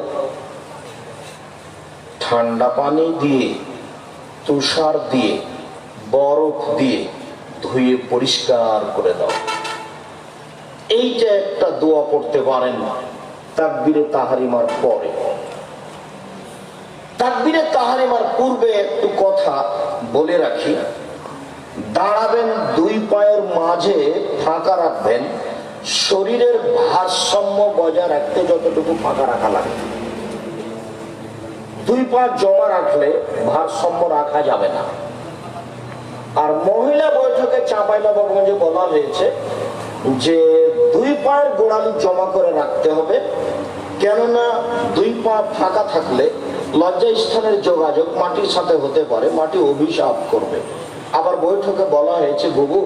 ঠান্ডা পানি দিয়ে, তুষার দিয়ে, বরফ দিয়ে ধুয়ে পরিষ্কার করে দাও। এইটা একটা দোয়া করতে পারেন তাকবীরে তাহরিমার পরে। তাকবীরে তাহরিমার পূর্বে একটু কথা বলে রাখি, দাঁড়াবেন, দুই পায়ের মাঝে ফাঁকা রাখবেন, শরীরের ভারসাম্য বজায় রাখতে যতটুকু ফাঁকা রাখা লাগে। দুই পা জমা রাখলে ভারসাম্য রাখা যাবে না। আর মহিলা বৈঠকে চাঁপাইনবাবগঞ্জে বলা হয়েছে যে দুই পায়ের গোড়ালি জমা করে রাখতে হবে, কেননা দুই পা ফাঁকা থাকলে লজ্জাস্থানের যোগাযোগ মাটির সাথে হতে পারে, মাটি অভিশাপ করবে। আবার বৈঠকে বলা হয়েছে, বুবু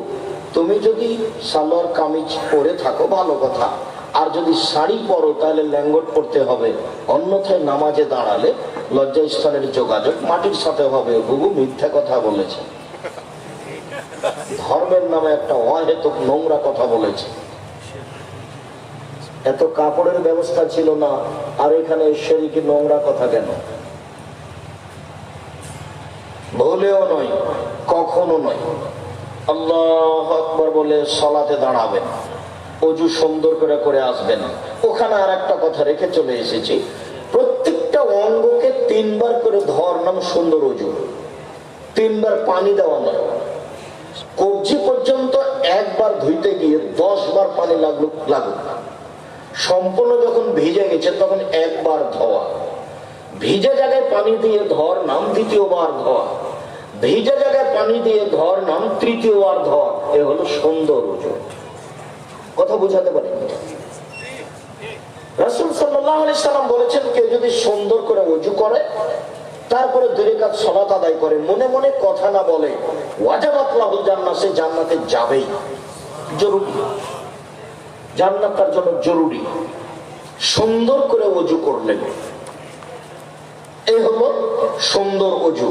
তুমি যদি সালোয়ার কামিজ পরে থাকো ভালো কথা, আর যদি শাড়ি পরো তাহলে ল্যাঙ্গট পরতে হবে, অন্যথায় নামাজে দাঁড়ালে লজ্জাস্থানের যোগাযোগ মাটির সাথে হবে। বুবু মিথ্যা কথা বলেছে, ধর্মের নামে একটা অহেতুক নোংরা কথা বলেছে। এত কাপড়ের ব্যবস্থা ছিল না, আর এখানে শরীকে নোংরা কথা কেন? ভুলেও নয়, কখনো নয়। আল্লাহু আকবার বলে সালাতে দাঁড়াবেন, অজু সুন্দর করে করে আসবেন। ওখানে আর একটা কথা রেখে চলে এসেছি, প্রত্যেকটা অঙ্গকে 3 বার করে ধর নাম সুন্দর অজু, 3 বার পানি দেওয়া নয়। কবজি পর্যন্ত একবার ধুইতে গিয়ে 10 বার পানি লাগুক, সম্পূর্ণ যখন ভিজে গেছে তখন একবার ধোয়া। ভিজে জায়গায় পানি দিয়ে ধর নাম দ্বিতীয়বার ধোয়া, ভিজে জায়গায় পানি দিয়ে ধর নাম তৃতীয়বার ধোয়া। এ হলো সুন্দর অজু। কথা বুঝাতে পারি? রাসূল সাল্লাল্লাহু আলাইহি সাল্লাম বলেছেন, কেউ যদি সুন্দর করে অজু করে তারপরে 2 রাকাত সালাত আদায় করে, মনে মনে কথা না বলে, ওয়াজাবাত লাহুল জান্নাহ, সে জান্নাতে যাবেই। জরুরি, জান্নাত তার জন্য জরুরি। সুন্দর করে অজু করলেন, এই হলো সুন্দর অজু।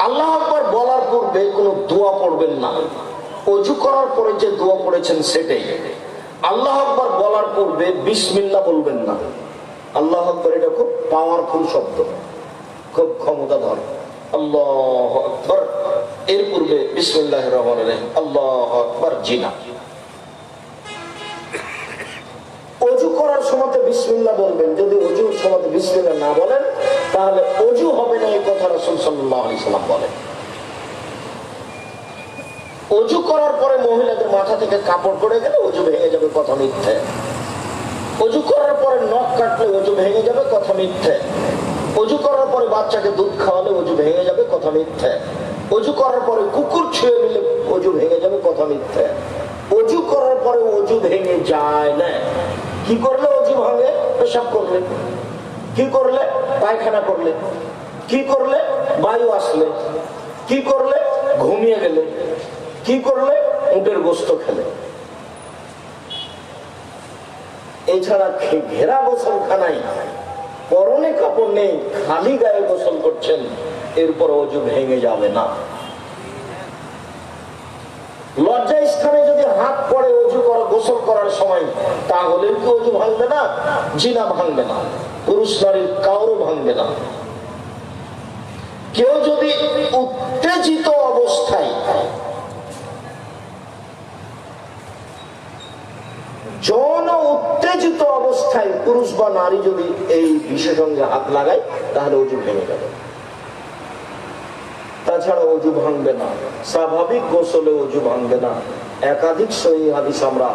আল্লাহু আকবার বলার পূর্বে কোনো দোয়া পড়বেন না। অজু করার পরে যে দোয়া পড়েছেন সেটাই। আল্লাহু আকবার বলার পূর্বে বিসমিল্লাহ বলবেন না। আল্লাহু আকবার এটা খুব পাওয়ারফুল শব্দ, খুব ক্ষমতাধর। আল্লাহু আকবার, এর পূর্বে বিসমিল্লাহির রহমানির রহিম, আল্লাহু আকবার জিনা। অজু করার সময় বিসমিল্লাহ বলবেন। যদি অজুর সময় বিসমিল্লাহ না বলেন তাহলে অজু হবে না, এই কথা রাসূল সাল্লাল্লাহু আলাইহি সাল্লাম বলেন। অজু করার পরে মহিলাদের মাথা থেকে কাপড় পড়ে গেলে অজু ভেঙে যাবে, কথা মিথ্যে। অজু করার পরে নখ কাটলে অজু ভেঙে যাবে, কথা মিথ্যে। অজু করার পরে বাচ্চাকে দুধ খাওয়ালে অজু ভেঙে যাবে, কথা মিথ্যে। অজু করার পরে কুকুর ছুঁয়ে নিলে অজু ভেঙে যাবে, কথা মিথ্যে। অজু করার পরে অজু ভেঙে যায় না। কি করলে অজু ভাঙে? পেশাব করলে, কি করলে পায়খানা করলে, কি করলে বায়ু আসলে, কি করলে ঘুমিয়ে গেলে, কি করলে উটের গোস্ত খেলে। এছাড়া ঘেরা গোসলখানায় পরনে কাপড় নেই, খালি গায়ে গোসল করছেন, এরপর অজু ভেঙে যাবে না। লজ্জা স্থানে যদি হাত পড়ে অজু করা, গোসল করার সময়, তাহলে কি অজু ভাঙবে না? জিনা ভাঙবে না, পুরুষ নারীর কারো ভাঙবে না। কেউ যদি উত্তেজিত অবস্থায়, যৌন উত্তেজিত অবস্থায় পুরুষ বা নারী যদি এই বিশেষ অঙ্গে হাত লাগায় তাহলে অজু ভেঙে যাবে। তাছাড়া অজু ভাঙবে না, স্বাভাবিক গোসলে অজু ভাঙবে না। একাধিক সহিহ হাদিস আমরা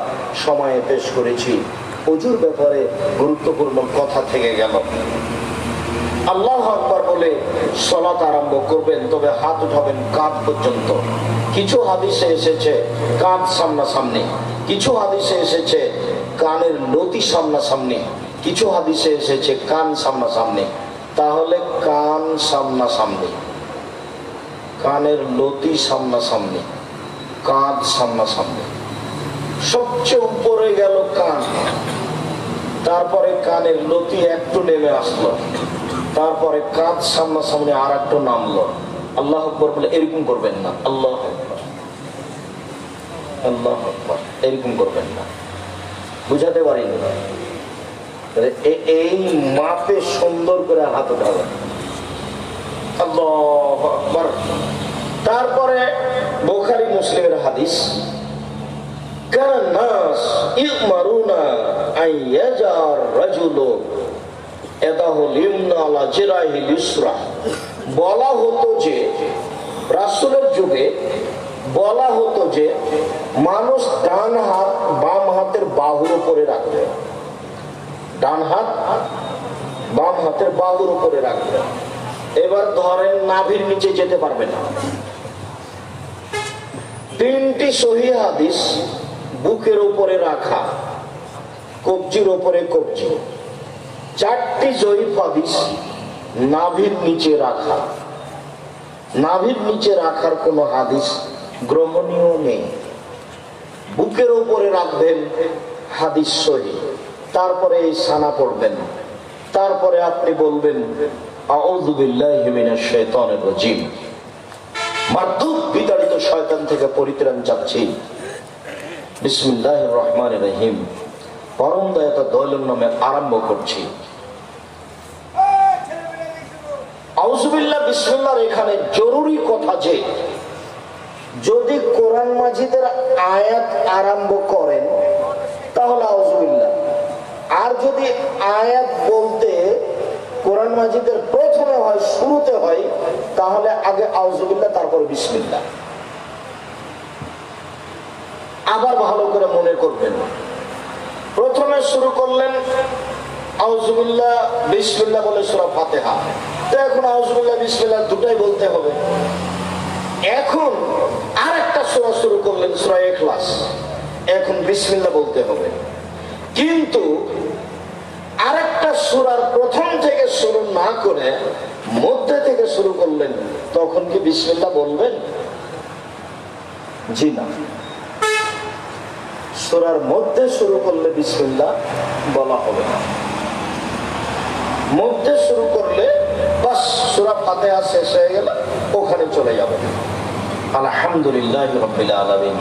সময়ে পেশ করেছি। অজুর ব্যাপারে গুরুত্বপূর্ণ কথা থেকে গেল। আল্লাহু আকবার বলে সালাত আরম্ভ করবেন, তবে হাত উঠাবেন কাঁধ পর্যন্ত। কিছু হাদিসে এসেছে কাঁধ সামনাসামনি, কিছু হাদিসে এসেছে কানের লতি সামনাসামনি, কিছু হাদিসে এসেছে কান সামনাসামনি। তাহলে কান সামনাসামনি, কানের লতি সামনাসামনি, কাঁধ সামনাসামনি। সবচেয়ে উপরে গেল কান, তারপরে কানের লতি একটু নেমে আসলো, তারপরে কাঁধ সামনাসামনি আর একটু নামলো। আল্লাহু আকবার বলে এরকম করবেন না, আল্লাহু আকবার, আল্লাহু আকবার, এরকম করবেন না। বুঝাতে পারিনি? এই মাপে সুন্দর করে হাত উঠাবেন। আল্লাহু আকবার। তারপরে বুখারী মুসলিমের হাদিস, কানা নাস ইউমারুনা আইয়াজার রাজুলু ইয়াদাহুল ইমনা আলা জিরাহিল ইসরা। বলা হতো যে, রাসূলের যুগে বলা হতো যে মানুষ ডান হাত বাম হাতের বাহুর উপরে রাখবে, ডান হাত বাম হাতের বাহুর উপরে রাখবে। এবার ধরেন নাভির নিচে যেতে পারবে না। 3টি সহিহ হাদিস বুকের উপরে রাখা, কবজির উপরে কবজি। 4টি জয়ীফ হাদিস নাভির নিচে রাখা। নাভির নিচে রাখার কোনো হাদিস গ্রহণীয় নেই। বুকের উপরে রাখবেন, হাদিস সহিহ। তারপরে এই সানা পড়বেন, তারপরে আপনি বলবেন আউযু বিল্লাহি মিনাশ শাইতানির রাজিম, মারদুদ বিতাড়িত শয়তান থেকে পরিত্রাণ চাচ্ছি, বিসমিল্লাহির রহমানির রহিম, পরম দয়াতা দয়ালুর নামে আরম্ভ করছি। আউযুবিল্লাহ বিসমিল্লাহর এখানে জরুরি কথা যে যদি কোরআন মাজিদের আয়াত আরম্ভ করেন তাহলে আউযুবিল্লাহ, আর যদি আয়াত বলতে কোরআন মাজিদের প্রথমে হয়, শুরুতে হয়, তাহলে আগে আউযুবিল্লাহ তারপর বিসমিল্লাহ। আবার ভালো করে মনে করবেন, প্রথমে শুরু করলেন আউযুবিল্লাহ বিসমিল্লাহ বলে সূরা ফাতিহা, তো এখন আউযুবিল্লাহ বিসমিল্লাহ দুটাই বলতে হবে। এখন আরেকটা সূরা শুরু করলেন সূরা ইখলাস, এখন বিসমিল্লাহ বলতে হবে। কিন্তু আরেকটা সূরার প্রথম থেকে শুরু না করে মধ্যে থেকে শুরু করলেন, তখন কি বিসমিল্লাহ বলবেন? জি না, সূরার মধ্যে শুরু করলে বিসমিল্লাহ বলা হবে না। মধ্যে শুরু করলে বাস সূরা ফাতিহা শেষ হয়ে গেল, ওখানে চলে যাবে। আলহামদুলিল্লাহি রাব্বিল আলামিন,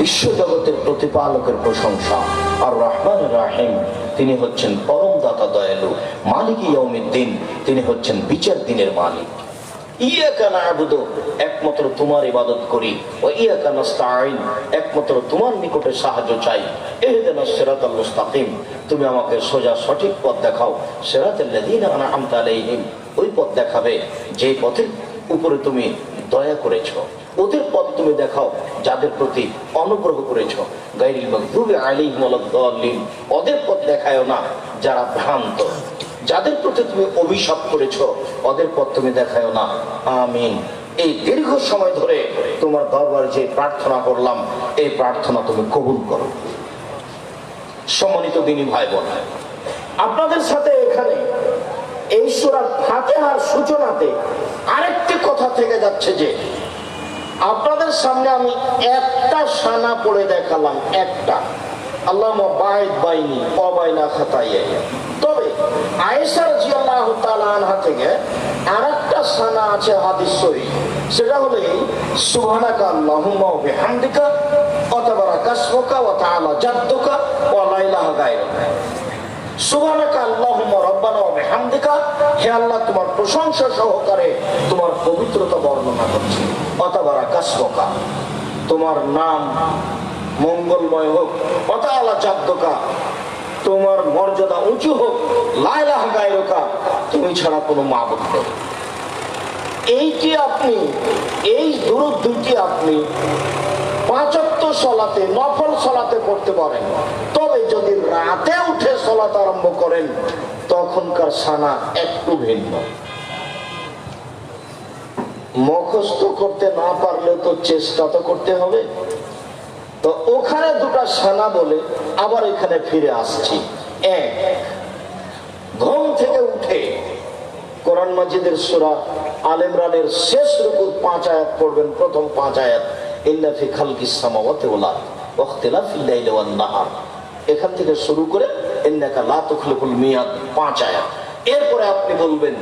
বিশ্ব জগতের প্রতিপালকের প্রশংসা। আর রহমানুর রহিম, তিনি হচ্ছেন পরম দাতা দয়ালু। মালিক ইয়াউমিদ্দিন, তিনি হচ্ছেন বিচার দিনের মালিক। ইয়াকা না'বুদু, একমাত্র তোমার ইবাদত করি। ওয়া ইয়াকা নাস্তাঈন, একমাত্র তোমার নিকটে সাহায্য চাই। ইহদিনাস সিরাতাল মুস্তাকিম, তুমি আমাকে সোজা সঠিক পথ দেখাও। সিরাতাল লাযীনা আন'আমতা আলাইহিম, ওই পথ দেখাবে যে পথের উপরে তুমি দয়া করেছো, ওদের পথ তুমি দেখাও যাদের প্রতি অনুগ্রহ করেছো। গায়রিল মাগদুবি আলাইহিম ওয়ালাদ-দাল্লিন, ওদের পথ দেখায়ও না যারা ভ্রান্ত। যাদের প্রতি তুমি অভিশাপ করেছো, ওদের পথ তুমি দেখায়ও না। আমিন। এই দীর্ঘ সময় ধরে তোমার দরবারে যে প্রার্থনা করলাম, এই প্রার্থনা তুমি কবুল করো। সম্মানিত দিনী ভাই বোন, আপনাদের সাথে এখানে এই সূরা ফাতিহার সূচনাতে আরেকটি কথা থেকে যাচ্ছে যে আপনাদের সামনে আমি একটা সানা পড়ে দেখালাম, একটা, আল্লাহুম্মা বা'id বাইনি ওয়া বাইনা খাতায়া। তবে আয়েশা রাদিয়াল্লাহু তাআলা আনহা থেকে আরেকটা সানা আছে হাদিস সহিহ, সেটা হলো সুবহানাকা আল্লাহুম্মা ওয়া বিহামদিকা ওয়া তাবারাকা ইসমুকা ওয়া তাআলা জাদ্দুকা ওয়া লা ইলাহা গায়রুকা। সুবহানাকা আল্লাহুম্মা রাব্বানা ওয়া বিহামদিকা, হে আল্লাহ তোমার প্রশংসা সহকারে তোমার পবিত্রতা বর্ণনা করছি। ওয়া তাবারাকা ইসমুকা, তোমার নাম মঙ্গলময় হোক। ওয়া তাআলা জাদ্দুকা, তোমার মর্যাদা উঁচু হোক। লা ইলাহা গায়রুকা, তুমি ছাড়া কোনো মাবুদ নেই। এইটি আপনি, এই দুরূদ দুইটি আপনি 5 ওয়াক্ত সালাতে, নফল সালাতে পড়তে পারেন। তবে যদি রাতে উঠে সালাত আরম্ভ করেন, তখনকার সানা একটু ভিন্ন। মুখস্থ করতে না পারলে তো চেষ্টা তো করতে হবে। তো ওখানে দুটা সানা বলে আবার এখানে ফিরে আসছি। এক, ঘুম থেকে উঠে কোরআন মাজিদের সূরা আল ইমরানের শেষ রুকুর 5 আয়াত পড়বেন। প্রথম 5 আয়াত, ইন্না ফি খালকিস সামাওয়াতি ওয়াল আরদ ওয়া ইখতিলাফিল লাইলি ওয়ান নাহার, এখান থেকে শুরু করে ইন্নাকা লা তুখলিফুল মিয়াদ 5 আয়াত। এরপরে আপনি বলবেন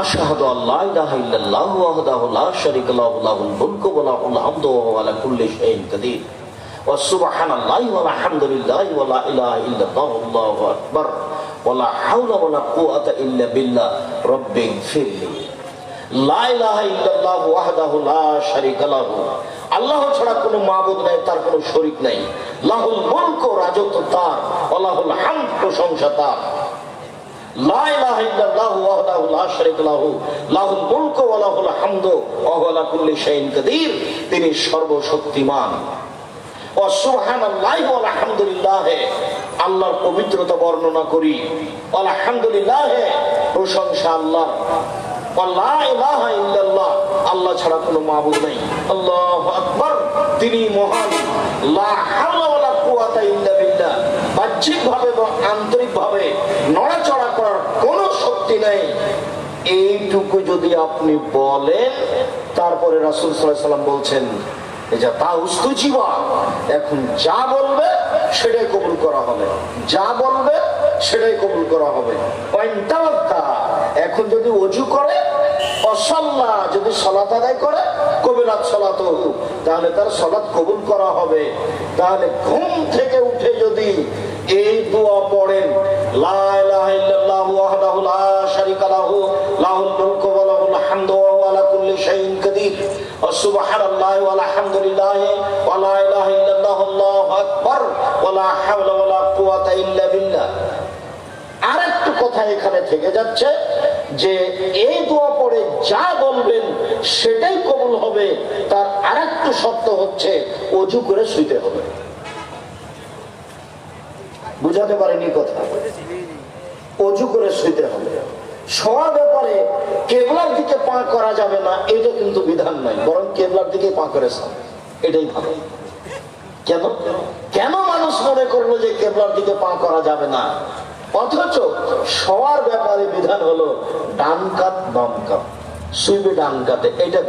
আশহাদু আল্লা ইলাহা ইল্লাল্লাহু ওয়াহদাহু লা শারীকা লাহু লাহুল মুলকু ওয়া লাহুল হামদু ওয়া হুয়া আলা কুল্লি শাইইন কাদির ওয়া সুবহানাল্লাহি ওয়া আলহামদুলিল্লাহি ওয়া লা ইলাহা ইল্লাল্লাহু আল্লাহু আকবার ওয়া লা হাওলা ওয়া লা কুওয়াতা ইল্লা বিল্লাহ রব্বিগফিরলি। লা ইলাহা ইল্লাল্লাহু ওয়াহদাহু লা শারীকা লাহু, আল্লাহ ছাড়া কোনো মাবুদ নাই, তার কোনো শরীক নাই। লাহুল মুলকু, রাজত্ব তার। ওয়া লাহুল হামদ, প্রশংসা তার। লা ইলাহা ইল্লাল্লাহু ওয়াহদাহু লা শারীকা লাহু লাহুল মুলকু ওয়া লাহুল হামদু ওয়া হুয়া আলা কুল্লি শাইইন কাদির, তিনি সর্বশক্তিমান। ওয়া সুবহানাল্লাহি ওয়া আলহামদুলিল্লাহ, আল্লাহর পবিত্রতা বর্ণনা করি। আলহামদুলিল্লাহ, প্রশংসা আল্লাহর। ওয়া লা ইলাহা ইল্লাল্লাহ, আল্লাহ ছাড়া কোনো মাবুদ নাই। আল্লাহু আকবার, তিনি মহান। লা হাওলা ওয়া লা কুওয়াতা ইল্লা বিল্লাহ, বাহ্যিকভাবে এবং আন্তরিকভাবে নড়াচড়া করার কোনো শক্তি নেই। এইটুকু যদি আপনি বলেন, তারপরে রাসূল সাল্লাল্লাহু আলাইহি ওয়াসাল্লাম বলছেন এটা তা উস্তুজিবা, এখন যা বলবে সেটাই কবুল করা হবে, যা বলবে সেটাই কবুল করা হবে। এখন যদি অজু করে, অসাল্লা যদি সালাত আদায় করে, কবিলাত সালাতহু, তাহলে তার সালাত কবুল করা হবে। তাহলে ঘুম থেকে উঠে যদি এই দোয়া পড়েন, লা ইলাহা ইল্লাল্লাহু ওয়াহদাহু লা শারীকা লাহু লাহুল মুলকু ওয়া লাহুল হামদু ওয়া হুয়া আলা কুল্লি শাইইন কাদির ওয়া সুবহানাল্লাহি ওয়া আলহামদুলিল্লাহি ওয়া লা ইলাহা ইল্লাল্লাহু আল্লাহু আকবার ওয়া লা হাওলা ওয়া লা কুওয়াতা ইল্লা বিল্লাহ। আরেকটু কথা এখানে থেকে যাচ্ছে যে এই দোয়া পড়ে যা বলবেন সেটাই কবুল হবে। তার আরেকটু শর্ত হচ্ছে ওযু করে শুইতে হবে। বুঝাতে পারেনি কথা? ওযু করে শুইতে হবে। শোয়ার ব্যাপারে কেবলার দিকে পা করা যাবে না, এটা কিন্তু বিধান নাই, বরং কেবলার দিকে পা করে এটাই ভালো। কেন কেন মানুষ মনে করলো যে কেবলার দিকে পা করা যাবে না, অথচ শোয়ার ব্যাপারে বিধান হলো ডান কাত বাম কাত, শুইবে ডান কাতে, এটা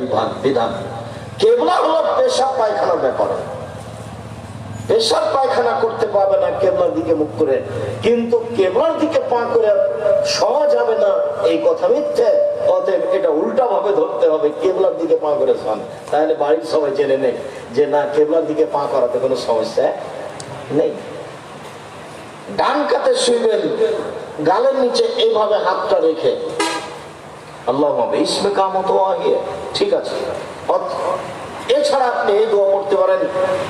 বিধান। কেবলা হলো পেশাব পায়খানার ব্যাপারে, পেশাব পায়খানা করতে পারবে না কেবলার দিকে মুখ করে, কিন্তু কেবলার দিকে পা করে শোয়া যাবে না এই কথা মিথ্যে। অতএব এটা উল্টা ভাবে ধরতে হবে, কেবলার দিকে পা করে শোন, তাহলে বাড়ির সবাই জেনে নেই যে না, কেবলার দিকে পা করাতে কোনো সমস্যা নেই। ডান কাতে শুইবেন, গালের নিচে এইভাবে হাতটা রেখে আল্লাহুম্মা ইসমে কামত আহিয়ে, ঠিক আছে। এছাড়া আপনি এই দোয়া পড়তে পারেন,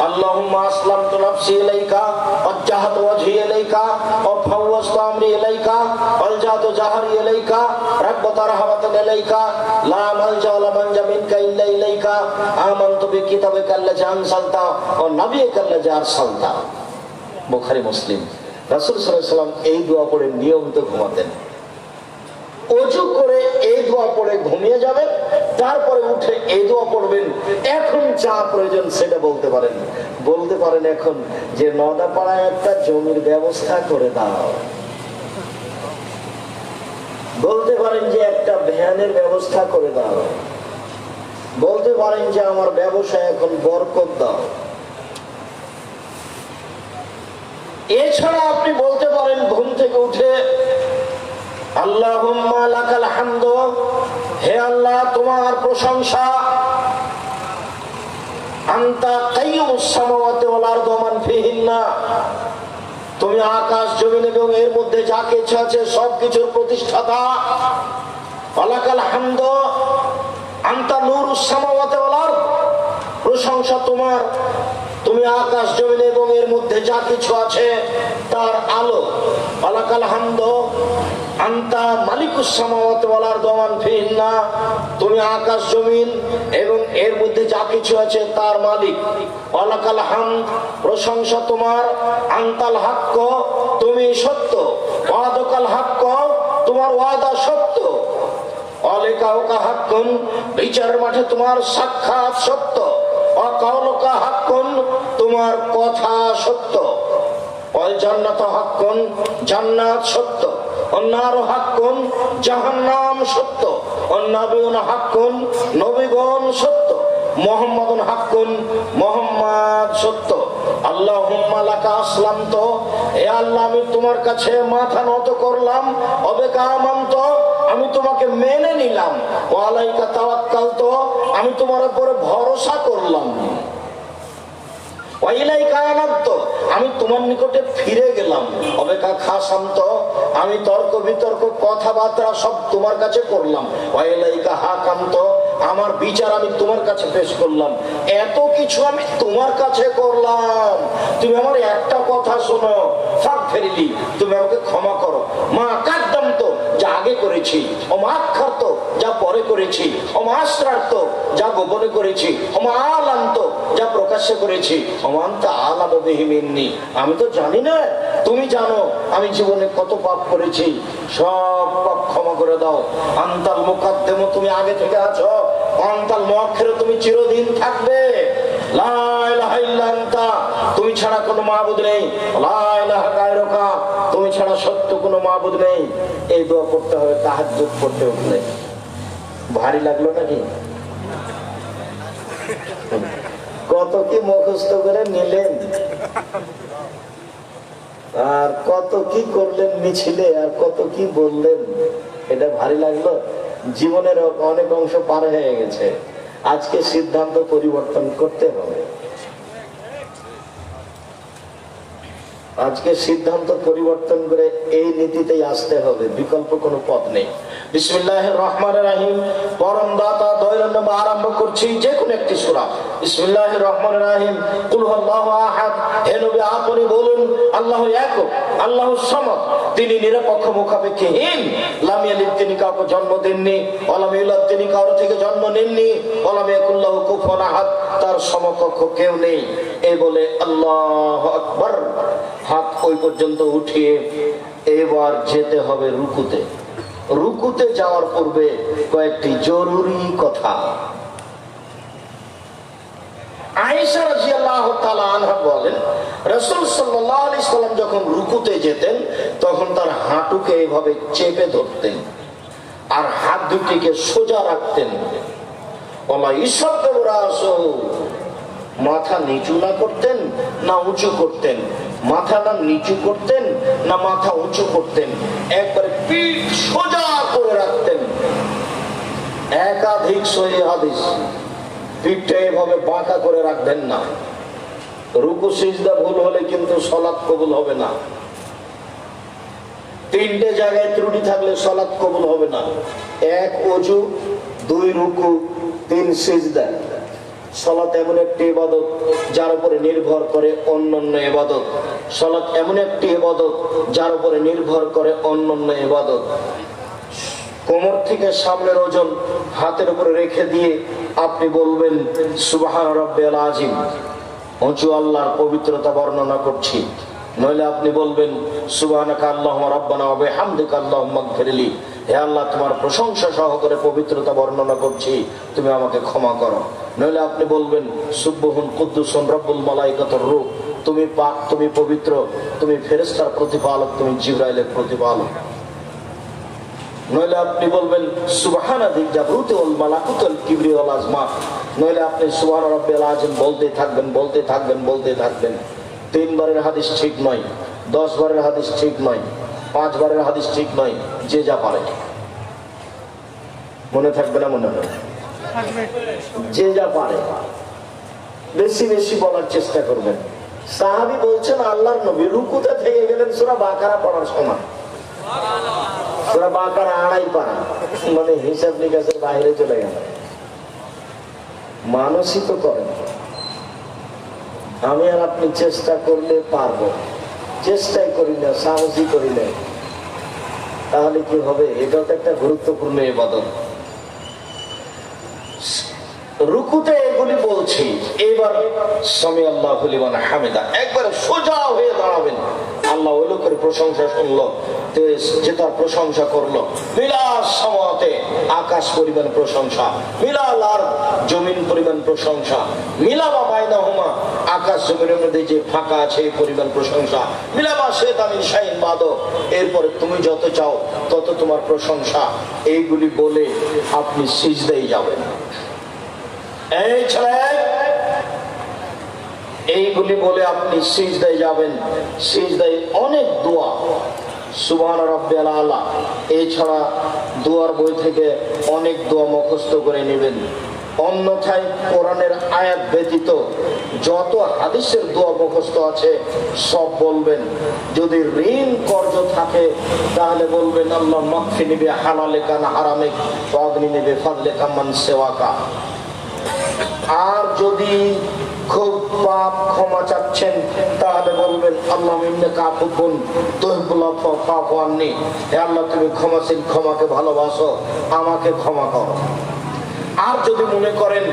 আল্লাহুম্মা আসলামতু নাফসি ইলাইকা ওয়াজ্জাহাতু ওয়াজহি ইলাইকা ওয়া ফাওয়াজতু আমরি ইলাইকা ওয়ালজাতু জাহরি ইলাইকা রাব্বাতা রাহমাতান ইলাইকা লা মালজা ওয়া লা মানজা মিনকা ইল্লা ইলাইকা আমানতু বিকিতাবিকা আল্লাযী আনসালতা ওয়া নাবিয়্যিকা আল্লাযী আরসালতা। বুখারী মুসলিম। রাসূল সাল্লাল্লাহু আলাইহি ওয়াসাল্লাম এই দোয়া পড়ে নিয়মিত ঘুমাতেন। ওযু করে এই দোয়া পড়ে ঘুমিয়ে যাবেন, তারপরে উঠে এই দোয়া পড়বেন। এখন যা প্রয়োজন সেটা বলতে পারেন এখন যে নদাপাড়ায় একটা জমির ব্যবস্থা করে দাও, বলতে পারেন যে একটা ভ্যানের ব্যবস্থা করে দাও, বলতে পারেন যে আমার ব্যবসায় এখন বরকত দাও। এছাড়া আপনি বলতে পারেন ঘুম থেকে উঠে, আল্লাহুম্মা লাকাল হামদু, হে আল্লাহ তোমার প্রশংসা, আনতা কাইয়ুমুস সামাওয়াতি ওয়াল আরদি ওয়া মান ফিহিন্না, তুমি আকাশ জমিন এবং এর মধ্যে যা কিছু আছে সবকিছুর প্রতিষ্ঠাতা। ওয়ালাকাল হামদু আনতা নূরুস সামাওয়াতি ওয়াল আরদ, প্রশংসা তোমার, তুমি আকাশ জমিন এবং এর মধ্যে যা কিছু আছে তার আলো। ওয়ালাকাল হামদু আনতা মালিকুস সামাওয়াতি ওয়াল আরদি ওয়া মান ফিহিন্না, তুমি আকাশ জমিন এবং এর মধ্যে যা কিছু আছে তার মালিক। ওয়ালাকাল হামদ, প্রশংসা তোমার, আনতাল হাক্ক, তুমি সত্য, ওয়াদাকাল হাক্ক, তোমার ওয়াদা সত্য, ওয়ালিকাউকা হাক্কুন, বিচারের মাঠে তোমার সাক্ষাৎ সত্য, ওয়াকাউলুকা হাক্কুন, তোমার কথা সত্য, ওয়াল জান্নাতু হাক্কুন, জান্নাত সত্য, অন্নার হাক্কুন, জাহান্নাম সত্য, অন্নাবিউন হাক্কুন, নবীগণ সত্য, মুহাম্মাদুন হাক্কুন, মুহাম্মদ সত্য। আল্লাহুম্মা লাকা আসলামতু, হে আল্লাহ আমি তোমার কাছে মাথা নত করলাম, অবিকা আমানতু, আমি তোমাকে মেনে নিলাম, ওয়া আলাইকা তাওয়াক্কালতু, আমি তোমার উপরে ভরসা করলাম, ওয়া ইলাইকা আনাবতু, আমি তোমার নিকটে ফিরে গেলাম, অবিকা খাসামতু, আমি তর্ক বিতর্ক কথাবার্তা সব তোমার কাছে করলাম, ওয়া ইলাইকা হাকামতু, আমার বিচার আমি তোমার কাছে পেশ করলাম। এত কিছু আমি তোমার কাছে করলাম, তুমি আমার একটা কথা শোনো, ফাগফিরলি, তুমি আমাকে ক্ষমা করো, মা কাদ্দামতু, যা আগে করেছি, ও মা আখারতু, যা পরে করেছি, ও মা আসরারতু, যা গোপনে করেছি, ও মা আলানতু, যা প্রকাশ্যে করেছি, ও মা আনতা আ'লামু বিহি মিন্নি, আমি তো জানি না, তুমি জানো আমি জীবনে কত পাপ করেছি, সব পাপ ক্ষমা করে দাও। আনতাল মুকাদ্দিমু, তুমি আগে থেকে আছো, আনতাল মুআখিরু, তুমি চিরদিন থাকবে, লা ইলাহা ইল্লা আনতা, তুমি ছাড়া কোনো মাবুদ নেই, লা ইলাহা গায়রুকা, তুমি ছাড়া সত্য কোনো মাবুদ নেই। এই দোয়া করতে হবে তাহাজ্জুদ পড়তে উঠলে। ভারী লাগলো নাকি? কত কি মুখস্থ করে নিলেন, আর কত কি করলেন মিছিলে, আর কত কি বললেন। এটা ভারী লাগলো। জীবনের অনেক অংশ পার হয়ে গেছে, আজকে সিদ্ধান্ত পরিবর্তন করতে হবে। আজকে সিদ্ধান্ত পরিবর্তন করে এই নীতিতেই আসতে হবে, বিকল্প কোনো পথ নেই। বিসমিল্লাহির রহমানির রহিম। পরম দাতা দয়ালু নামে আরম্ভ করছি যে কোন একটি সূরা। বিসমিল্লাহির রহমানির রহিম। কুল হুয়াল্লাহু আহাদ। হে নবী আপনি বলুন আল্লাহু একক, আল্লাহু সামাদ, তিনি নিরপেক্ষ মুখাপেক্ষীহীন। লাম ইয়ালিদ, তিনি কাউকে জন্ম দেননি। ওয়া লাম ইউলাদ, তিনি কারো থেকে জন্ম নেননি। ওয়া লাম ইয়াকুল লাহু কুফুয়ান আহাদ, তার সমকক্ষ কেউ নেই। এই বলে আল্লাহু আকবার হাত ওই পর্যন্ত উঠিয়ে এবার যেতে হবে রুকুতে। রুকুতে যাওয়ার পূর্বে কয়েকটি জরুরি কথা। আয়েশা রাদিয়াল্লাহু তাআলা আনহা বলেন, রাসূল সাল্লাল্লাহু আলাইহি সাল্লাম যখন রুকুতে যেতেন তখন তার হাঁটুকে এভাবে চেপে ধরতেন আর হাত দুটিকে সোজা রাখতেন। ওলা ইসাব্বু রাসূল, মাথা নিচু না করতেন না উঁচু করতেন, মাথা না নিচু করতেন না মাথা উঁচু করতেন, একবারে পিঠ সোজা করে রাখতেন। একাধিক সহিহ হাদিস, পিঠটা এভাবে বাঁকা করে রাখবেন না। রুকু সিজদা ভুল হলে কিন্তু সালাত কবুল হবে না। তিনটে জায়গায় ত্রুটি থাকলে সালাত কবুল হবে না। এক ওযু, দুই রুকু, তিন সিজদা। সালাত এমন একটি ইবাদত যার উপরে নির্ভর করে অন্যান্য ইবাদত। সালাত এমন একটি ইবাদত যার উপরে নির্ভর করে অন্যান্য ইবাদত। কোমর থেকে সামনের ওজন হাতের উপরে রেখে দিয়ে আপনি বলবেন সুবহান রাব্বিয়াল আযীম, উঁচু আল্লাহর পবিত্রতা বর্ণনা করছি। নইলে আপনি বলবেন সুবহানাকা আল্লাহুম্মা রাব্বানা ওয়া বিহামদিকা আল্লাহুম্মা ইগফিরলি, হে আল্লাহ তোমার প্রশংসা সহকারে পবিত্রতা বর্ণনা করছি, তুমি আমাকে ক্ষমা করো। নইলে আপনি বলবেন সুবহুন কুদ্দুসুন রব্বুল মালাইকাতুর রূহ, তুমি পাক, তুমি পবিত্র, তুমি ফেরেশতার প্রতিপালক, তুমি জিবরাইলের প্রতিপালক। নইলে আপনি বলবেন সুবহানা যিল জাবরুতি ওয়াল মালাকুতি ওয়াল কিবরিয়া ওয়াল আজমা। নইলে আপনি সুবহান রাব্বিয়াল আযীম বলতে থাকবেন, বলতে থাকবেন, বলতে থাকবেন। 3 বারের হাদিস ঠিক নয়, 10 বারের হাদিস ঠিক নয়, 5 বারের হাদিস ঠিক নয়, যে যা পারে। মনে থাকবে না? মনে হয় যে যা পারে বেশি বেশি বলার চেষ্টা করবেন। সাহাবী বলছেন আল্লাহর নবী রুকুতে থেকে গেলেন সূরা বাকারা পড়ার সময়। সূরা বাকারা আড়াই পারা, মানে হিসাব নিকাশের বাইরে চলে গেল। মানুষই তো করেন। আমি আর আপনি চেষ্টা করলে পারবো, চেষ্টাই করি না, সাহসই করি না, তাহলে কি হবে? এটাও তো একটা গুরুত্বপূর্ণ ইবাদত। রুকুতে এগুলি বলছি। এবার সামি আল্লাহু লিমান হামিদা, একবারে সোজা হয়ে দাঁড়াবেন। আল্লাহ ওই লোকের প্রশংসা শুনলো যে তার প্রশংসা করলো। বিলাস সমাতে, আকাশ পরিমাণ প্রশংসা, মিলাল আর জমিন পরিমাণ প্রশংসা, মিলামা বাইনাহুমা, আকাশ জমিনের মধ্যে যে ফাঁকা আছে এই পরিমাণ প্রশংসা, মিলামা শাইতানিন শাইন বাদো, এরপরে তুমি যত চাও তত তোমার প্রশংসা। এইগুলি বলে আপনি সিজদায় যাবেন। এই ছেলে, এইগুলি বলে আপনি সিজদায় যাবেন। সিজদায় অনেক দোয়া, সুবহান রাব্বিয়াল আলা, এছাড়া দোয়ার বই থেকে অনেক দোয়া মুখস্থ করে নেবেন। অন্যথায় কোরআনের আয়াত ব্যতীত যত হাদিসের দোয়া মুখস্থ আছে সব বলবেন। যদি ঋণ কর্জ থাকে তাহলে বলবেন আল্লাহ মাগফিনি বিহালালিকা না হারামিক ওয়া আগনিনি বিফাদলিকা মান সিওয়াকা। আর যদি খুব পাপ ক্ষমা চাচ্ছেন তাহলে বলবেন আল্লাহ ইন্নাকা আফুবুন তুহিব্বুল আফওয়া ফাআফু আন্নি, হে আল্লাহ তুমি ক্ষমাশীল, ক্ষমাকে ভালোবাসো, আমাকে ক্ষমা করো। আর যদি মনে করেন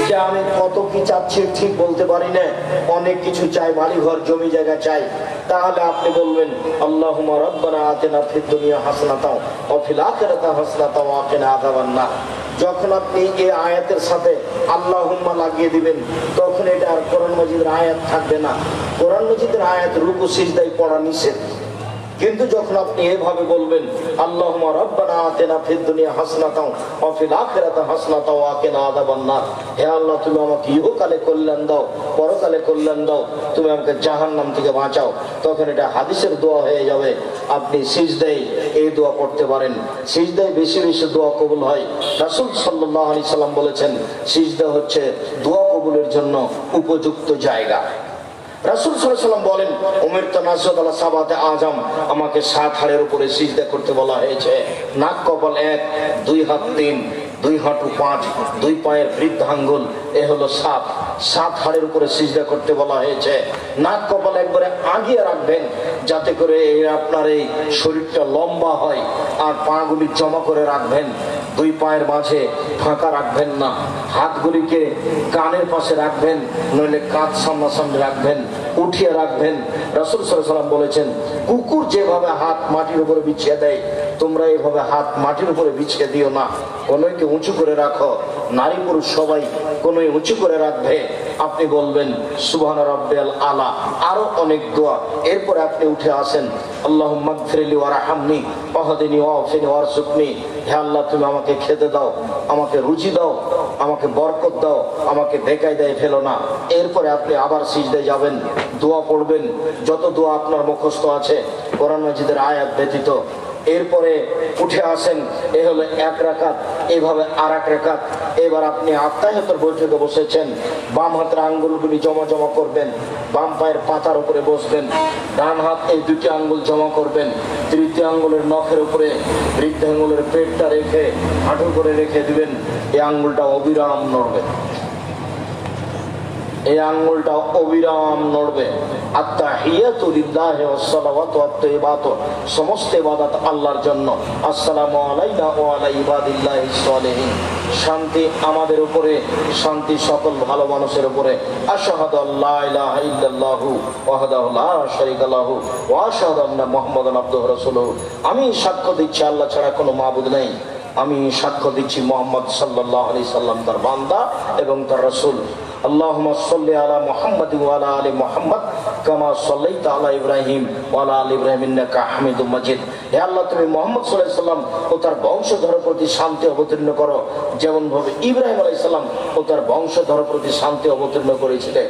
যে আমি কত কি চাচ্ছি ঠিক বলতে পারি না, অনেক কিছু চাই, বাড়ি ঘর জমি জায়গা চাই, তাহলে আপনি বলবেন আল্লাহুম্মা রাব্বানা আতিনা ফিদ দুনিয়া হাসানাতাও ওয়া ফিল আখিরাতি হাসানাতাও ওয়া কিনা আযাবান নার। যখন আপনি এই আয়াতের সাথে আল্লাহুম্মা লাগিয়ে দিবেন তখন এটা আর কোরআন মাজিদের আয়াত থাকবে না। কোরআন মাজিদের আয়াত রুকু সিজদায় পড়া নিষেধ। কিন্তু যখন আপনি এভাবে বলবেন আল্লাহুম্মা রাব্বানা আতিনা ফিদ দুনিয়া হাসানাতাও ওয়া ফিল আখিরাতি হাসানাতাও ওয়া কিনা আযাবান নার, হে আল্লাহ তুমি আমাকে ইহকালে কল্যাণ দাও, পরকালে কল্যাণ দাও, তুমি আমাকে জাহান্নাম থেকে বাঁচাও, তখন এটা হাদিসের দোয়া হয়ে যাবে। আপনি সিজদায় এই দোয়া পড়তে পারেন। সিজদায় বেশি বেশি দোয়া কবুল হয়। রাসূল সাল্লাল্লাহু আলাইহি সাল্লাম বলেছেন সিজদা হচ্ছে দোয়া কবুলের জন্য উপযুক্ত জায়গা। রাসূল সাল্লাল্লাহু আলাইহি সাল্লাম বলেন উমিরতু নাসজুদ আলা সাবাতে আযাম, আমাকে 7 হাড়ের উপরে সিজদা করতে বলা হয়েছে। নাক, কপাল 1, 2 হাত 3, 2 হাঁটু 5, 2 পায়ের বৃদ্ধাঙ্গুল, এ হলো 7 হাড়ের উপরে সিজদা করতে বলা হয়েছে। নাক, কপাল একবারে আগিয়ে রাখবেন যাতে করে আপনার এই শরীরটা লম্বা হয়, আর পাগুলি জমা করে রাখবেন, 2 পায়ের মাঝে ফাঁকা রাখবেন না, হাতগুলিকে কানের পাশে রাখবেন, নইলে কাঁধ সামনাসামনি রাখবেন, উঠিয়ে রাখবেন। রাসূল সাল্লাল্লাহু আলাইহি সাল্লাম বলেছেন কুকুর যেভাবে হাত মাটির উপরে বিছিয়ে দেয় তোমরা এইভাবে হাত মাটির উপরে বিছিয়ে দিও না, কোনোকে উঁচু করে রাখো। নারী পুরুষ সবাই কোনোই উঁচু করে রাখবে। আপনি বলবেন সুবহানা রাব্বিয়াল আলা, আরো অনেক দোয়া। এরপরে আপনি উঠে আসেন আল্লাহুম্মা গফিরলি ওয়ারহামনি ওয়াহদিনি ওয়াফিনি ওয়ারযুকনি, হে আল্লাহ তুমি আমাকে খেতে দাও, আমাকে রুচি দাও, আমাকে বরকত দাও, আমাকে বেকায় দেয় ফেলো না। এরপরে আপনি আবার সিজদায় যাবেন, দোয়া পড়বেন যত দোয়া আপনার মুখস্থ আছে কোরআন মাজিদের আয়াত ব্যতীত। এরপরে উঠে আসেন, এ হলো 1 রাকাত, এভাবে আর 1 রাকাত। এবার আপনি আত্তাহিয়াতের বৈঠকে বসেছেন, বাম হাতের আঙ্গুলগুলি জমা জমা করবেন, বাম পায়ের পাতার উপরে বসবেন, ডান হাত এই 2টি আঙ্গুল জমা করবেন, তৃতীয় আঙ্গুলের নখের উপরে বৃদ্ধ আঙ্গুলের পেটটা রেখে হাঁটু করে রেখে দিবেন। এই আঙ্গুলটা অবিরাম নড়বে, এই আঙ্গুলটা অবিরাম নড়বে। আত্তাহিয়াতু লিল্লাহি ওয়াস সালাওয়াতু ওয়াত তাইয়্যিবাতু, সমস্ত ইবাদত আল্লাহর জন্য। আসসালামু আলাইনা ওয়া আলা ইবাদিল্লাহিস সালিহিন, শান্তি আমাদের উপরে, শান্তি সকল ভালো মানুষের উপরে। আশহাদু আল্লা ইলাহা ইল্লাল্লাহু ওয়াহদাহু লা শারীকা লাহু ওয়া আশহাদু আন্না মুহাম্মাদান আবদুহু ওয়া রাসূলুহু, আমি সাক্ষ্য দিচ্ছি আল্লাহ ছাড়া কোনো মাবুদ নেই, আমি সাক্ষ্য দিচ্ছি মুহাম্মদ সাল্লাল্লাহু আলাইহি সাল্লাম তার বান্দা এবং তার রাসূল। আল্লাহুম্মা সাল্লি আলা মুহাম্মাদ ওয়া আলা আলি মুহাম্মাদ কামা সাল্লাইতা আলা ইব্রাহিম ওয়া আলা আলি ইব্রাহিম ইন্নাকা হামিদুম মাজিদ, হে আল্লাহ তুমি মুহাম্মদ সাল্লাল্লাহু আলাইহি সাল্লাম ও তার বংশধরের প্রতি শান্তি অবতীর্ণ করো যেমন ভাবে ইব্রাহিম আলাইহিস সালাম ও তার বংশধরের প্রতি শান্তি অবতীর্ণ করেছিলে।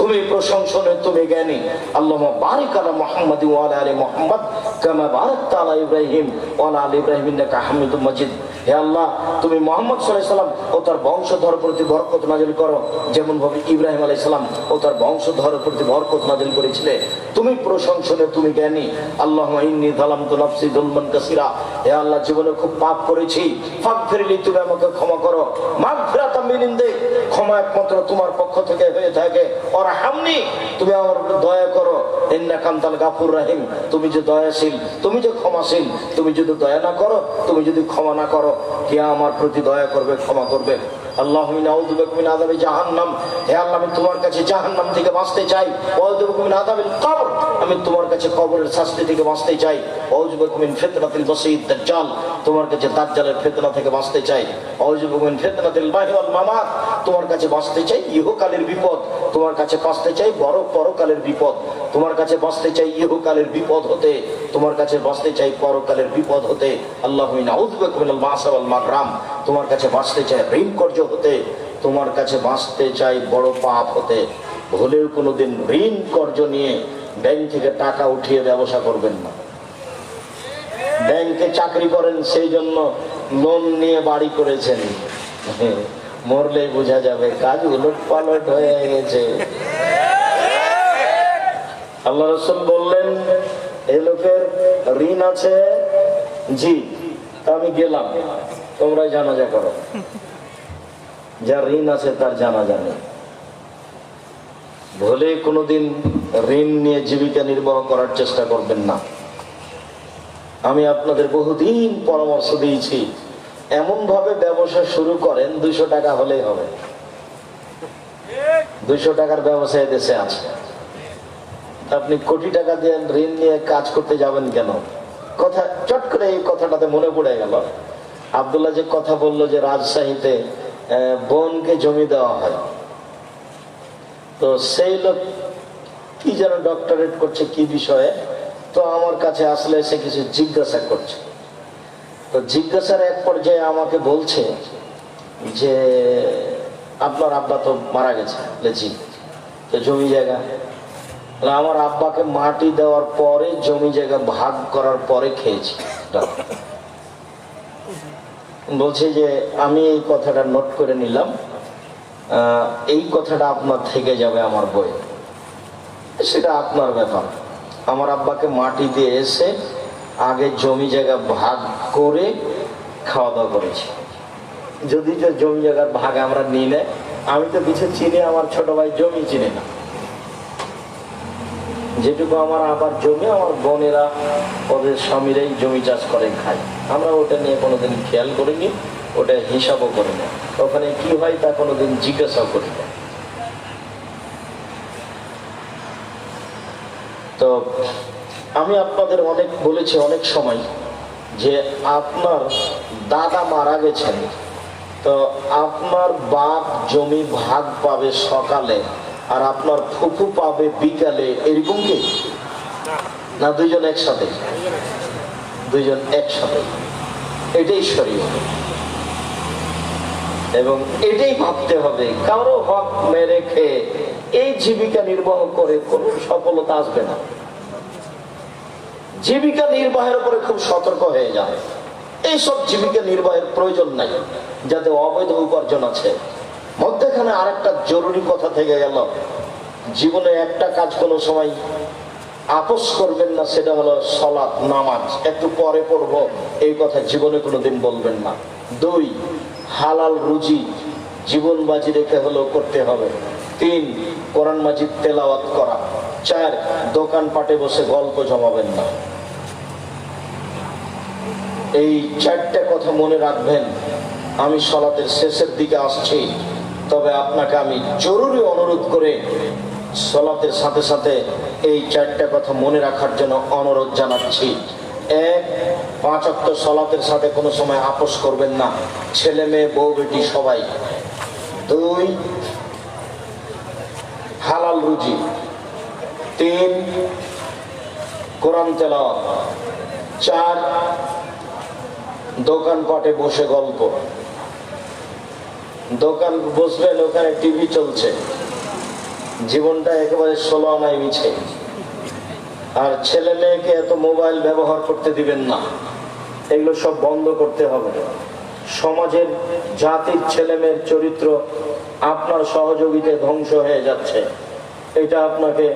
তুমি প্রশংসনীয়, তুমি জ্ঞানী। আল্লাহুম্মা বারিক আলা মুহাম্মাদ ওয়া আলা আলি মুহাম্মাদ কামা বারাকতা আলা ইব্রাহিম ওয়া আলা আলি ইব্রাহিম ইন্নাকা হামিদুম মাজিদ, হে আল্লাহ তুমি মুহাম্মদ সাল্লাল্লাহু আলাইহি সাল্লাম ও তার বংশধর প্রতি বরকত নাযিল করো যেমন ভাবে ইব্রাহিম আলাইহিস সালাম ও তার বংশধর প্রতি বরকত নাযিল করেছিলে। তুমি প্রশংসনীয়, তুমি জ্ঞানী। আল্লাহুম্মা ইন্নী যালামতু নাফসি যুলমান কাসীরা, হে আল্লাহ জীবনে খুব পাপ করেছি, ফাগফিরলি তুমি আমাকে ক্ষমা করো। মাগফিরাতাম মিন ইনদিক, ক্ষমা একমাত্র তোমার পক্ষ থেকে হয়ে থাকে। ওয়ারহামনি, তুমি আমার উপর দয়া করো। ইন্নাকা আনতাল গাফুর রহিম, তুমি যে দয়াশীল, তুমি যে ক্ষমাশীল, তুমি যদি দয়া না করো, তুমি যদি ক্ষমা না করো, কে আমার প্রতি দয়া করবে, ক্ষমা করবে? আল্লাহুম্মা আউযু বিকা মিন আযাবি জাহান্নাম, হে আল্লাহ আমি তোমার কাছে জাহান্নাম থেকে বাঁচতে চাই। ওয়া আউযু বিকা মিন আযাবিল কবর, আমি তোমার কাছে কবরের শাস্তি থেকে বাঁচতে চাই। ওয়া আউযু বিকা মিন ফিতনাতিল মাসীহিদ দাজ্জাল, তোমার কাছে দাজ্জালের ফিতনা থেকে বাঁচতে চাই। ওয়া আউযু বিকা মিন ফিতনাতিল মাহইয়া ওয়াল মামাত, তোমার কাছে বাঁচতে চাই ইহকালের বিপদ, তোমার কাছে বাঁচতে চাই বড় পরকালের বিপদ, তোমার কাছে বাঁচতে চাই ইহকালের বিপদ হতে, তোমার কাছে বাঁচতে চাই পরকালের বিপদ হতে। আল্লাহুম্মা আউযু বিকা মিনাল মাসা ওয়াল মাগরাম, তোমার কাছে বাঁচতে চাই ঋণ কর্জ হতে, তোমার কাছে বাঁচতে চাই বড় পাপ হতে। ভুলেও কোনোদিন ঋণ কর্জ নিয়ে ব্যাংক থেকে টাকা উঠিয়ে ব্যবসা করবেন না। ব্যাংকে চাকরি করেন সেই জন্য লোন নিয়ে বাড়ি করেছেন, মরলেই বোঝা যাবে কাজ উলট পালট হয়ে গেছে। আল্লাহ রাসূল বললেন এই লোকের ঋণ আছে, জি আমি গেলাম, তোমরা জানাজা করো। যার ঋণ আছে তার জানাজা নেই। ভুলে কোনোদিন ঋণ নিয়ে জীবিকা নির্বাহ করার চেষ্টা করবেন না। আমি আপনাদের বহুদিন পরামর্শ দিয়েছি, এমন ভাবে ব্যবসা শুরু করেন 200 টাকা হলেই হবে। 200 টাকার ব্যবসায় দেশে আছে, আপনি কোটি টাকা দিয়ে ঋণ নিয়ে কাজ করতে যাবেন কেন? কথা চট করে এই কথাটাতে মনে পড়ে গেল। আব্দুল্লাহ যে কথা বললো যে রাজশাহীতে বোনকে জমি দেওয়া হয়, তো সেই লোক কি যেন ডক্টরেট করছে কি বিষয়ে, তো আমার কাছে আসলে এসে কিছু জিজ্ঞাসা করছে। তো জিজ্ঞাসার এক পর্যায়ে আমাকে বলছে যে আপনার আব্বা তো মারা গেছে। জি। তো জমি জায়গা, আমার আব্বাকে মাটি দেওয়ার পরে জমি জায়গা ভাগ করার পরে খেয়েছি। বলছে যে আমি এই কথাটা নোট করে নিলাম, এই কথাটা আপনার থেকে যাবে আমার বইয়ে, সেটা আপনার ব্যাপার। আমার আব্বাকে মাটি দিয়ে এসে আগে জমি জায়গা ভাগ করে খাওয়া দাওয়া করেছি। যদি যে জমি জায়গার ভাগ আমরা নিই না, আমি তো কিছু চিনি, আমার ছোট ভাই জমি চিনে না। যেটুকু আমার আবার জমি, আমার বোনেরা ওদের স্বামীরাই জমি চাষ করে খায়। আমরা ওটা নিয়ে কোনোদিন খেয়াল করিনি, ওটা হিসাবও করি না। ওখানে কি হয় তা কোনোদিন জিজ্ঞাসাও করি না। তো আমি আপনাদের অনেক বলেছি অনেক সময় যে আপনার দাদা মারা গেছেন, তো আপনার বাপ জমি ভাগ পাবে সকালে আর আপনার ফুফু পাবে বিকালে, এরকম কি না? দুইজন একসাথে, দুইজন একসাথে। এটাই শরীয়ত এবং এটাই ভাবতে হবে। কারো হক মেরে খেয়ে এই জীবিকা নির্বাহ করে কোনো সফলতা আসবে না। জীবিকা নির্বাহের উপরে খুব সতর্ক হয়ে যায়। এইসব জীবিকা নির্বাহের প্রয়োজন নাই, যাতে অবৈধ উপার্জন আছে। মধ্যখানে আরেকটা জরুরি কথা থেকে গেল, জীবনে একটা কাজ কোনো সময় আপোষ করবেন না, সেটা হলো সালাত, নামাজ। একটু পরে পড়বো এই কথা জীবনে কোনোদিন বলবেন না। 2, হালাল রুজি জীবন বাজি রেখে হলেও করতে হবে। 3, কোরআন মাজিদ তেলাওয়াত করা। 4, দোকান পাটে বসে গল্প জমাবেন না। এই 4টা কথা মনে রাখবেন। আমি সালাতের শেষের দিকে আসছি, তবে আপনাকে আমি জরুরি অনুরোধ করে সালাতের সাথে সাথে এই 4টা কথা মনে রাখার জন্য অনুরোধ জানাচ্ছি। 1, 5 ওয়াক্ত সালাতের সাথে কোনো সময় আপোষ করবেন না, ছেলে মেয়ে বউ বেটি সবাই। 2, হালাল রুজি। 3, কোরআন তেলাওয়াত। 4, দোকানপাটে বসে গল্প। দোকান বসবেন, ওখানে টিভি চলছে, জীবনটা একেবারে 16 আনায় মিছে। আর ছেলে মেয়েকে এত মোবাইল ব্যবহার করতে দিবেন না, এগুলো সব বন্ধ করতে হবে। সমাজের জাতির ছেলে মেয়ের চরিত্র আপনার সহযোগিতায় ধ্বংস হয়ে যাচ্ছে, এটা আপনাকে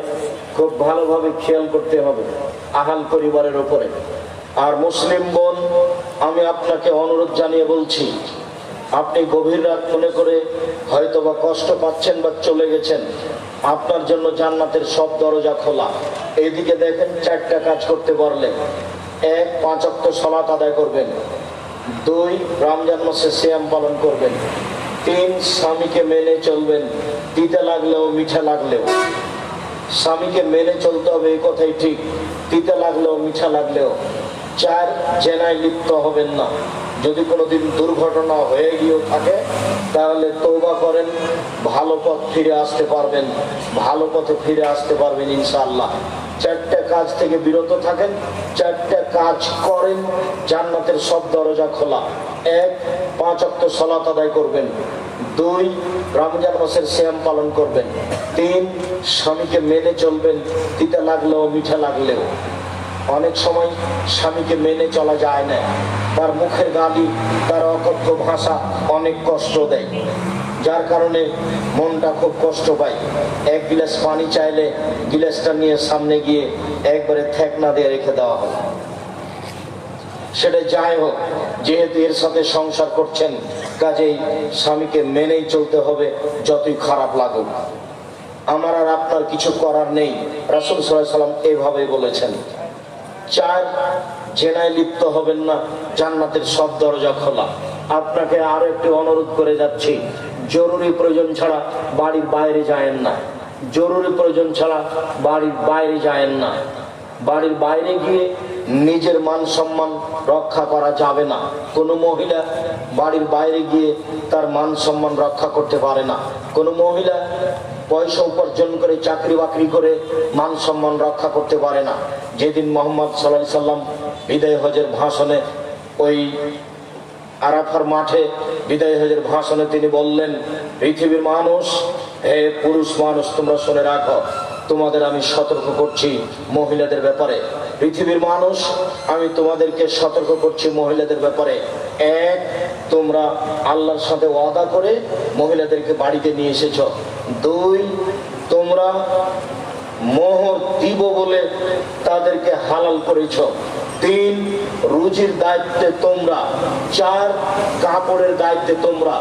খুব ভালোভাবে খেয়াল করতে হবে আহাল পরিবারের উপরে। আর মুসলিম বোন, আমি আপনাকে অনুরোধ জানিয়ে বলছি, আপনি গভীর রাত মনে করে হয়তো বা কষ্ট পাচ্ছেন বা চলে গেছেন, আপনার জন্য জান্নাতের সব দরজা খোলা। এইদিকে দেখেন 4টা কাজ করতে পারলে, 1, 5 ওয়াক্ত সালাত আদায় করবেন। 2, রমজান মাসে সিয়াম পালন করবেন। 3, স্বামীকে মেনে চলবেন, তিতা লাগলেও মিঠা লাগলেও। স্বামীকে মেনে চলতে হবে, এই কথাই ঠিক, তিতা লাগলেও মিঠা লাগলেও। 4, জেনায় লিপ্ত হবেন না। যদি কোনোদিন দুর্ঘটনা হয়ে গিয়েও থাকে তাহলে তওবা করেন, ভালো পথ ফিরে আসতে পারবেন, ভালো পথে ফিরে আসতে পারবেন ইনশাআল্লাহ। 4টা কাজ থেকে বিরত থাকেন, 4টা কাজ করেন, জান্নাতের সব দরজা খোলা। 1, 5 ওয়াক্ত সালাত আদায় করবেন। 2, রমজান মাসের সিয়াম পালন করবেন। 3, স্বামীকে মেনে চলবেন, তিতা লাগলেও মিঠা লাগলেও। অনেক সময় স্বামীকে মেনে চলা যায় না, তার মুখের গালি, তার অকথ্য ভাষা অনেক কষ্ট দেয়, যার কারণে মনটা খুব কষ্ট পায়। 1 গিলাস পানি চাইলে গিলাসটা নিয়ে সামনে গিয়ে একবারে ঠেকনা দিয়ে রেখে দেওয়া হয়। সেটা যাই হোক, যেহেতু এর সাথে সংসার করছেন, কাজেই স্বামীকে মেনেই চলতে হবে, যতই খারাপ লাগুক। আমার আর আপনার কিছু করার নেই, রাসূল সাল্লাল্লাহু আলাইহি ওয়াসাল্লাম এইভাবেই বলেছেন। 4, জেনায় লিপ্ত হবেন না, জান্নাতের সব দরজা খোলা। আপনাকে আরো একটু অনুরোধ করে যাচ্ছি, জরুরি প্রয়োজন ছাড়া বাড়ির বাইরে যায়েন না। জরুরি প্রয়োজন ছাড়া বাড়ির বাইরে যায়েন না। বাড়ির বাইরে গিয়ে নিজের মান সম্মান রক্ষা করা যাবে না। কোনো মহিলা বাড়ির বাইরে গিয়ে তার মান সম্মান রক্ষা করতে পারে না। কোনো মহিলা পয়সা উপার্জন করে, চাকরি বাকরি করে মান সম্মান রক্ষা করতে পারে না। যেদিন মোহাম্মদ সাল্লাল্লাহু আলাইহি সাল্লাম বিদায় হজের ভাষণে, ওই আরাফার মাঠে বিদায় হজের ভাষণে তিনি বললেন, পৃথিবীর মানুষ, হে পুরুষ মানুষ, তোমরা শুনে রাখো, তোমাদের আমি সতর্ক করছি মহিলাদের ব্যাপারে। পৃথিবীর মানুষ, আমি তোমাদেরকে সতর্ক করছি মহিলাদের ব্যাপারে। এক, তোমরা আল্লাহর সাথে ওয়াদা করে মহিলাদেরকে বাড়িতে নিয়ে এসেছ। দুই, তোমরা মোহর দিব বলে তাদেরকে হালাল করেছ। তিন, রুজির দায়িত্বে তোমরা। চার, কাপড়ের দায়িত্বে তোমরা,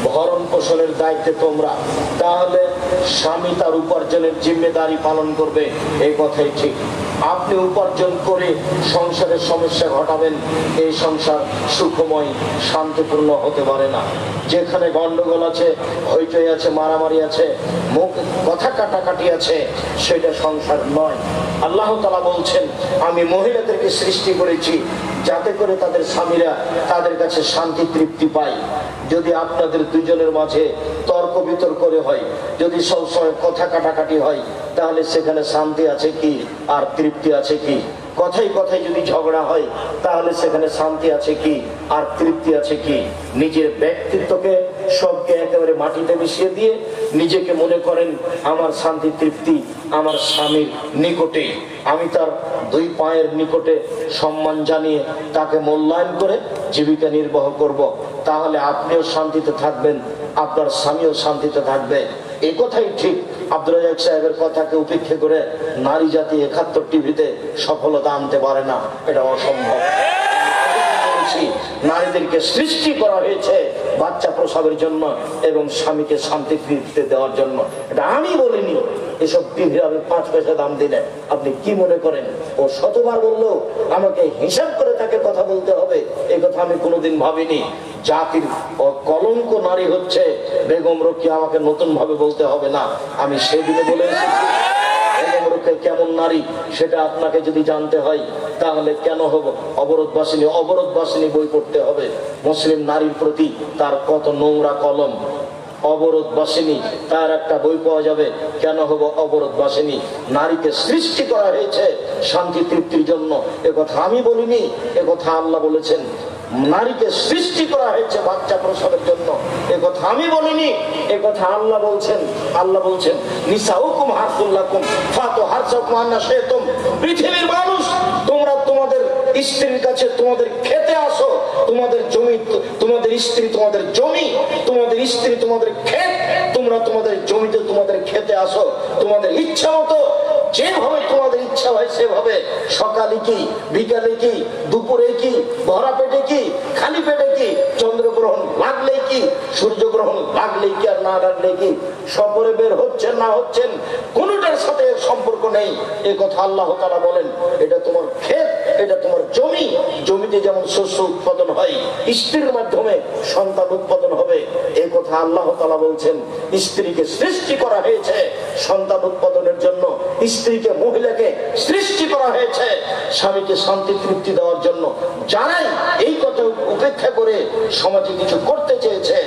ভরণ পোষণের দায়িত্বে তোমরা। তাহলে স্বামী তার উপার্জনের জিম্মেদারি পালন করবে, এই কথাই ঠিক। আপনি উপার্জন করে সংসারের সমস্যা ঘটাবেন, এই সংসার সুখময় শান্তিপূর্ণ হতে পারে না। যেখানে গন্ডগোল আছে, হইচই আছে, মারামারি আছে, মুখ কথা কাটাকাটি আছে, সেটা সংসার নয়। আল্লাহ তাআলা বলছেন, আমি মহিলাদেরকে সৃষ্টি করেছি যাতে করে তাদের স্বামীরা তাদের কাছে শান্তি তৃপ্তি পায়। যদি আপনাদের দুজনের মাঝে তর্ক বিতর্ক হয়, যদি সবসময় কথা কাটাকাটি হয়, তাহলে সেখানে শান্তি আছে কি আর তৃপ্তি আছে কি? কথাই কথায় যদি ঝগড়া হয়, তাহলে সেখানে শান্তি আছে কি আর তৃপ্তি আছে কি? নিজের ব্যক্তিত্বকে সবকে একেবারে মাটিতে মিশিয়ে দিয়ে নিজেকে মনে করেন আমার শান্তি তৃপ্তি আমার স্বামীর নিকটে, আমি তার দুই পায়ের নিকটে সম্মান জানিয়ে তাকে মূল্যায়ন করে জীবিকা নির্বাহ করব। তাহলে আপনিও শান্তিতে থাকবেন, আপনার স্বামীও শান্তিতে থাকবে। এই কথাই ঠিক। আব্দুর রাজ্জাক সাহেবের কথাকে উপেক্ষা করে নারী জাতি 71 টিভিতে সফলতা আনতে পারে না, এটা অসম্ভব। নারীদেরকে সৃষ্টি করা হয়েছে বাচ্চা প্রসবের জন্য এবং স্বামীকে শান্তি ফিরতে দেওয়ার জন্য। এটা আমি বলিনি, এসব টিভির আমি 5 পয়সা দাম দিলে আপনি কি মনে করেন ও শতবার বললো আমাকে হিসাব করে তাকে কথা বলতে হবে? এই কথা আমি কোনোদিন ভাবিনি। জাতির কলঙ্ক নারী হচ্ছে বেগম রোকেয়া, আমাকে নতুন ভাবে বলতে হবে না। আমি সেদিনে বলে এসেছি বেগম রোকেয়া কেমন নারী, সেটা আপনাকে যদি জানতে হয় তাহলে কেন হবো অবরোধবাসিনী বই পড়তে হবে। মুসলিম নারীর প্রতি তার কত নোংরা কলম। অবরোধবাসিনী, তার একটা বই পাওয়া যাবে। কেন হবো অবরোধবাসিনী? নারীকে সৃষ্টি করা হয়েছে শান্তি তৃপ্তির জন্য, একথা আমি বলিনি, একথা আল্লাহ বলেছেন। নারীকে সৃষ্টি করা হয়েছে বাচ্চা প্রসবের জন্য, একথা আমি বলিনি, একথা আল্লাহ বলছেন। আল্লাহ বলছেন, নিসাউকুম হারসুল লাকুম ফাতু হারসাকুম আন্না শি'তুম। পৃথিবীর মানুষ, তোমরা তোমাদের স্ত্রীর কাছে তোমাদের খেতে আসো। তোমাদের জমি, তোমাদের স্ত্রী তোমাদের জমি, তোমাদের স্ত্রী তোমাদের ক্ষেত। তোমরা তোমাদের জমিতে তোমাদের খেতে আসো তোমাদের ইচ্ছা মতো, যেভাবে তোমাদের ইচ্ছা হয় সেভাবে। সকালে কি, বিকালে কি, দুপুরে কি, ভরা পেটে কি, খালি পেটে কি, চন্দ্রগ্রহণ লাগলে কি, সূর্যগ্রহণ লাগলে কি আর না লাগলে কি, সফরে বের হচ্ছেন না হচ্ছেন, কোনটার সাথে সম্পর্ক নেই। এই কথা আল্লাহ তাআলা বলেন। এটা তোমার ক্ষেত, এটা তোমার জমি। জমিতে যেমন শস্য উৎপাদন হয়, স্ত্রীর মাধ্যমে সন্তান উৎপাদন হবে। এই কথা আল্লাহ তাআলা বলছেন। স্ত্রীকে সৃষ্টি করা হয়েছে সন্তান উৎপাদনের জন্য, স্ত্রীকে মহিলাকে সৃষ্টি করা হয়েছে স্বামীকে শান্তি তৃপ্তি দেওয়ার জন্য। যারাই এই কথা উপেক্ষা করে সমাজে কিছু করতে চেয়েছে,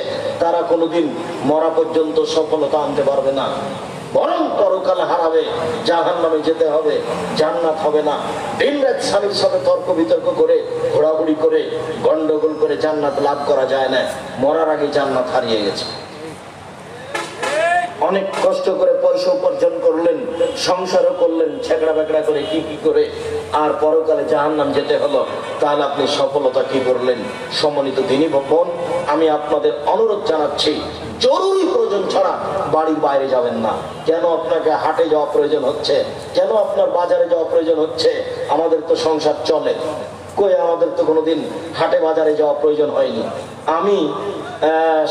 তারা কোনোদিন মরা পর্যন্ত সফলতা আনতে পারবে না, বরং পরকাল হারাবে, জাহান্নামে যেতে হবে, জান্নাত হবে না। দিনরাত স্বামীর সাথে তর্ক বিতর্ক করে, ঘোরাঘুরি করে, গন্ডগোল করে জান্নাত লাভ করা যায় না। মরার আগে জান্নাত হারিয়ে গেছে। অনেক কষ্ট করে পয়সা উপার্জন করলেন, সংসারও করলেন, ছেঁকড়া বেকড়া করে কি করে, আর পরকালে জাহান্নাম যেতে হলো। তাহলে আপনি সফলতা কি করলেন? সম্মানিত দিনী বোন, আমি আপনাদের অনুরোধ জানাচ্ছি, জরুরি প্রয়োজন ছাড়া বাড়ির বাইরে যাবেন না। কেন আপনাকে হাটে যাওয়া প্রয়োজন হচ্ছে? কেন আপনার বাজারে যাওয়া প্রয়োজন হচ্ছে? আমাদের তো সংসার চলে, কই আমাদের তো কোনোদিন হাটে বাজারে যাওয়া প্রয়োজন হয়নি। আমি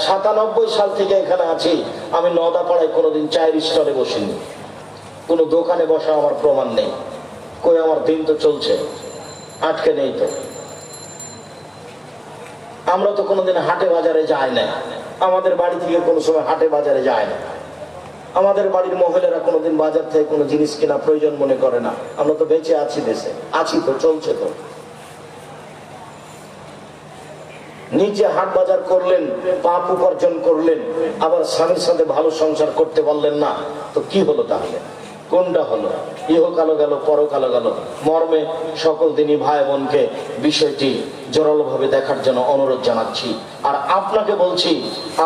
97 সাল থেকে এখানে আছি, আমি নদাপাড়ায় কোনোদিন চায়ের স্টলে বসিনি, কোনো দোকানে বসা আমার প্রমাণ নেই। কই আমার দিন তো চলছে, আটকে নেই তো। আমরা তো কোনোদিন হাটে বাজারে যাই না, আমাদের বাড়ি থেকে কোনো সময় হাটে বাজারে যায় না। আমাদের বাড়ির মহিলারা কোনোদিন বাজার থেকে কোনো জিনিস কেনা প্রয়োজন মনে করে না। আমরা তো বেঁচে আছি, দেশে আছি তো, চলছে তো। নিজে হাট বাজার করলেন, পাপ উপার্জন করলেন, আবার স্বামীর সাথে ভালো সংসার করতে পারলেন না, তো কি হলো তাহলে? কোনটা হলো? ইহকালো গেল, পরকালো গেল। মর্মে সকল দিনই ভাই বোনকে বিষয়টি জোরালো ভাবে দেখার জন্য অনুরোধ জানাচ্ছি। আর আপনাকে বলছি,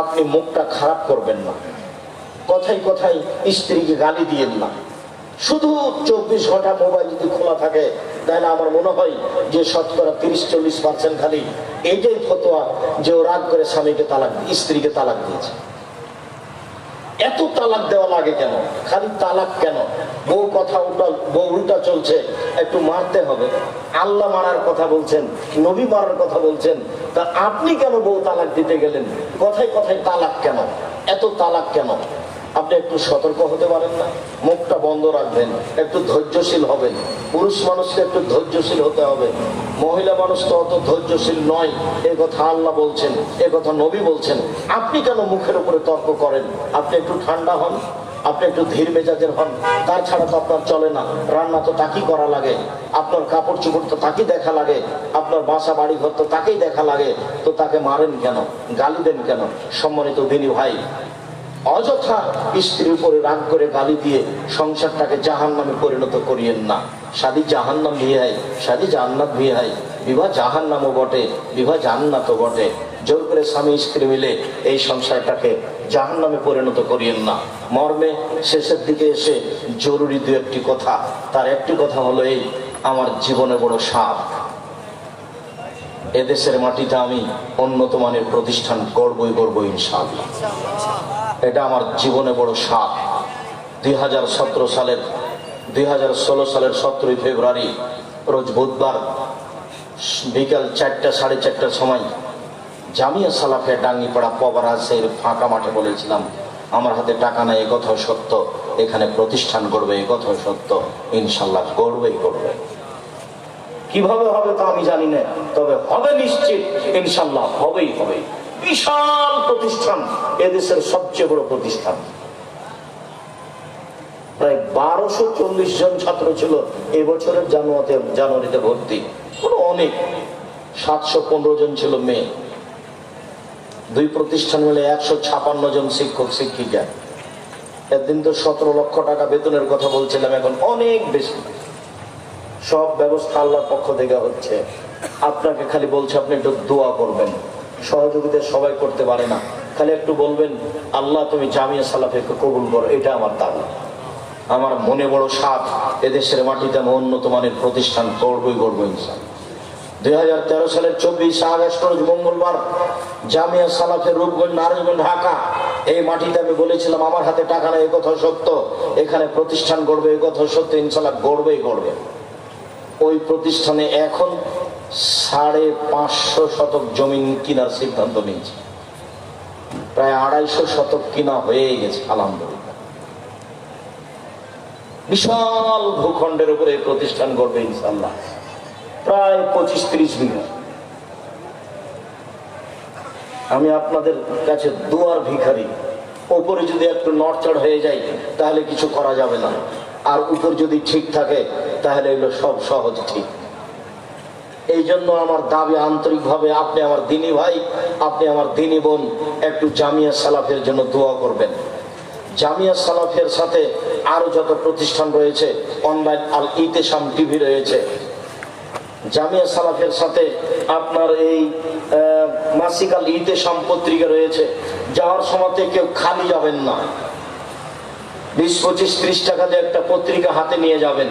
আপনি মুখটা খারাপ করবেন না, কথায় কথায় স্ত্রীকে গালি দিয়েন না। শুধু 24 ঘন্টা মোবাইল যদি খোলা থাকে, তাহলে আমার মনে হয় যে শতকরা 30-40% খালি এইটাই ফতোয়া যে ও রাগ করে স্বামীকে তালাক, স্ত্রীকে তালাক দিয়েছে। এত তালাক দেওয়া লাগে কেন? খালি তালাক কেন? বউ কথা বউ উল্টা চলছে, একটু মারতে হবে। আল্লাহ মারার কথা বলছেন, নবী মারার কথা বলছেন, তা আপনি কেন বউ তালাক দিতে গেলেন? কথায় কথায় তালাক কেন? এত তালাক কেন? আপনি একটু সতর্ক হতে পারেন না? মুখটা বন্ধ রাখবেন, একটু ধৈর্যশীল হবেন। পুরুষ মানুষকে একটু ধৈর্যশীল হতে হবে, মহিলা মানুষ তো অত ধৈর্যশীল নয়। এ কথা আল্লাহ বলছেন, এ কথা নবী বলছেন। আপনি কেন মুখের উপরে তর্ক করেন? আপনি একটু ঠান্ডা হন, আপনি একটু ধীর মেজাজের হন। তার ছাড়া তো আপনার চলে না। রান্না তো তাকেই করা লাগে, আপনার কাপড় চোপড় তো তাকেই দেখা লাগে, আপনার বাসা বাড়ি ঘর তো তাকেই দেখা লাগে। তো তাকে মারেন কেন, গালি দেন কেন? সম্মানিত দিনী ভাই, অযথা স্ত্রীর উপরে রাগ করে গালি দিয়ে সংসারটাকে জাহান্নামে পরিণত করিয়েন না। শাদী জাহান্নাম भी है, শাদী জান্নাত भी है। বিবাহ জাহান্নামও বটে, বিবাহ জান্নাতও বটে। জোর করে স্বামী স্ত্রী মিলে এই সংসারটাকে জাহান্নামে পরিণত করিয়েন না। মর্মে শেষের দিকে এসে জরুরি দু একটি কথা। তার একটি কথা হলো এই, আমার জীবনে বড় সাপ, এদেশের মাটিতে আমি উন্নত মানের প্রতিষ্ঠান গড়বই ইনশাআল্লাহ। এটা আমার জীবনে বড় সাপ। 2016 সালের 17 ফেব্রুয়ারি রোজ বুধবার বিকাল 4টা সাড়ে 4টার সময় জামিয়া সালাফে ডাঙ্গিপাড়া পবারাসের ফাঁকা মাঠে বলেছিলাম, আমার হাতে টাকা নাই, এ কথাও সত্য, এখানে প্রতিষ্ঠান গড়বে, এ কথাও সত্য, ইনশাল্লাহ গড়বেই গড়বে। কিভাবে হবে তা আমি জানি না, তবে হবে নিশ্চিত, ইনশাল্লাহ হবেই হবে। বিশাল প্রতিষ্ঠান, এদেশের সবচেয়ে বড় প্রতিষ্ঠান। প্রায় 1240 জন ছাত্র ছিল এবছরের জানুয়ারিতে ভর্তি। অনেক 715 জন ছিল মেয়ে। দুই প্রতিষ্ঠান মিলে 156 জন শিক্ষক শিক্ষিকা। একদিন তো 17 লক্ষ টাকা বেতনের কথা বলছিলাম, এখন অনেক বেশি। সব ব্যবস্থা আল্লাহর পক্ষ থেকে হচ্ছে। আপনাকে খালি বলছে আপনি একটু দোয়া করবেন। সহযোগিতা সবাই করতে পারে না, খালি একটু বলবেন আল্লাহ তুমি জামিয়া সালাফিকে কবুল করো, এটা আমার দাবি। আমার মনে বড় সাধ, এদেশের মাটিতে আমি উন্নত মানের প্রতিষ্ঠান গড়বই ইনশাআল্লাহ। 2013 সালের 24 আগস্ট রোজ মঙ্গলবার জামিয়া সালাফের রূপগঞ্জ নারায়ণগঞ্জ ঢাকা, এই মাটিতে আমি বলেছিলাম আমার হাতে টাকা নেই, এ কথা সত্য, এখানে প্রতিষ্ঠান গড়বে, এ কথা সত্য, ইনশাআল্লাহ গড়বেই গড়বে। ওই প্রতিষ্ঠানে এখন 550 শতক জমি কেনার সিদ্ধান্ত নিয়েছে। প্রায় 250 শতক কিনা হয়ে গেছে আলহামদুলিল্লাহ। বিশাল ভূখণ্ডের উপরে প্রতিষ্ঠান গড়বে ইনশাআল্লাহ, প্রায় 25-30 বিঘা। আমি আপনাদের কাছে দুয়ার ভিখারি। উপরে যদি একটু নড়চড় হয়ে যায় তাহলে কিছু করা যাবে না, আর উপর যদি ঠিক থাকে তাহলে এগুলো সব সহজ ঠিক। এই জন্য আমার দাবি আন্তরিকভাবে, আপনি আমার দিনী ভাই, আপনি আমার দিনী বোন, একটু জামিয়া সালাফের জন্য দোয়া করবেন। জামিয়া সালাফের সাথে আরো যত প্রতিষ্ঠান রয়েছে, অনলাইন আল ইতেশাম টিভি রয়েছে, জামিয়া সালাফের সাথে আপনার এই মাসিক আল ইতেশাম পত্রিকা রয়েছে। যাওয়ার সময় কেউ খালি যাবেন না, 20-25-30 টাকা দিয়ে একটা পত্রিকা হাতে নিয়ে যাবেন।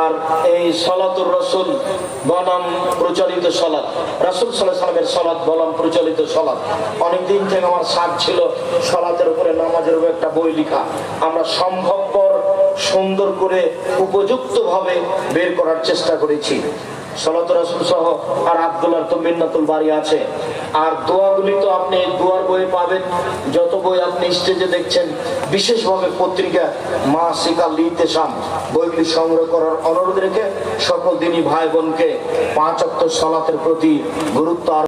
আর এই সলাতুর রসুল বনাম প্রচলিত সলাত, রাসূল সাল্লাল্লাহু আলাইহি ওয়াসাল্লামের সলাত বনাম প্রচলিত সলাত, অনেকদিন থেকে আমার সাথ ছিল সলাতের উপরে, নামাজের উপরে একটা বই লেখা। আমরা সম্ভবপর সুন্দর করে উপযুক্ত ভাবে বের করার চেষ্টা করেছি। সলাত রাসূল সহ আর আব্দুল্লাহ তো মিন্নাতুল বাড়ি আছে। আর দোয়াগুলি তো আপনি দোয়ার বই পাবেন, যত বই আপনি স্টেজে দেখছেন। বিশেষভাবে পত্রিকা মাসিক আল ইতেশাম বইগুলি সংগ্রহ করার অনুরোধ রেখে সকল দিনী ভাই বোনকে 5 ওয়াক্ত সালাতের প্রতি গুরুত্ব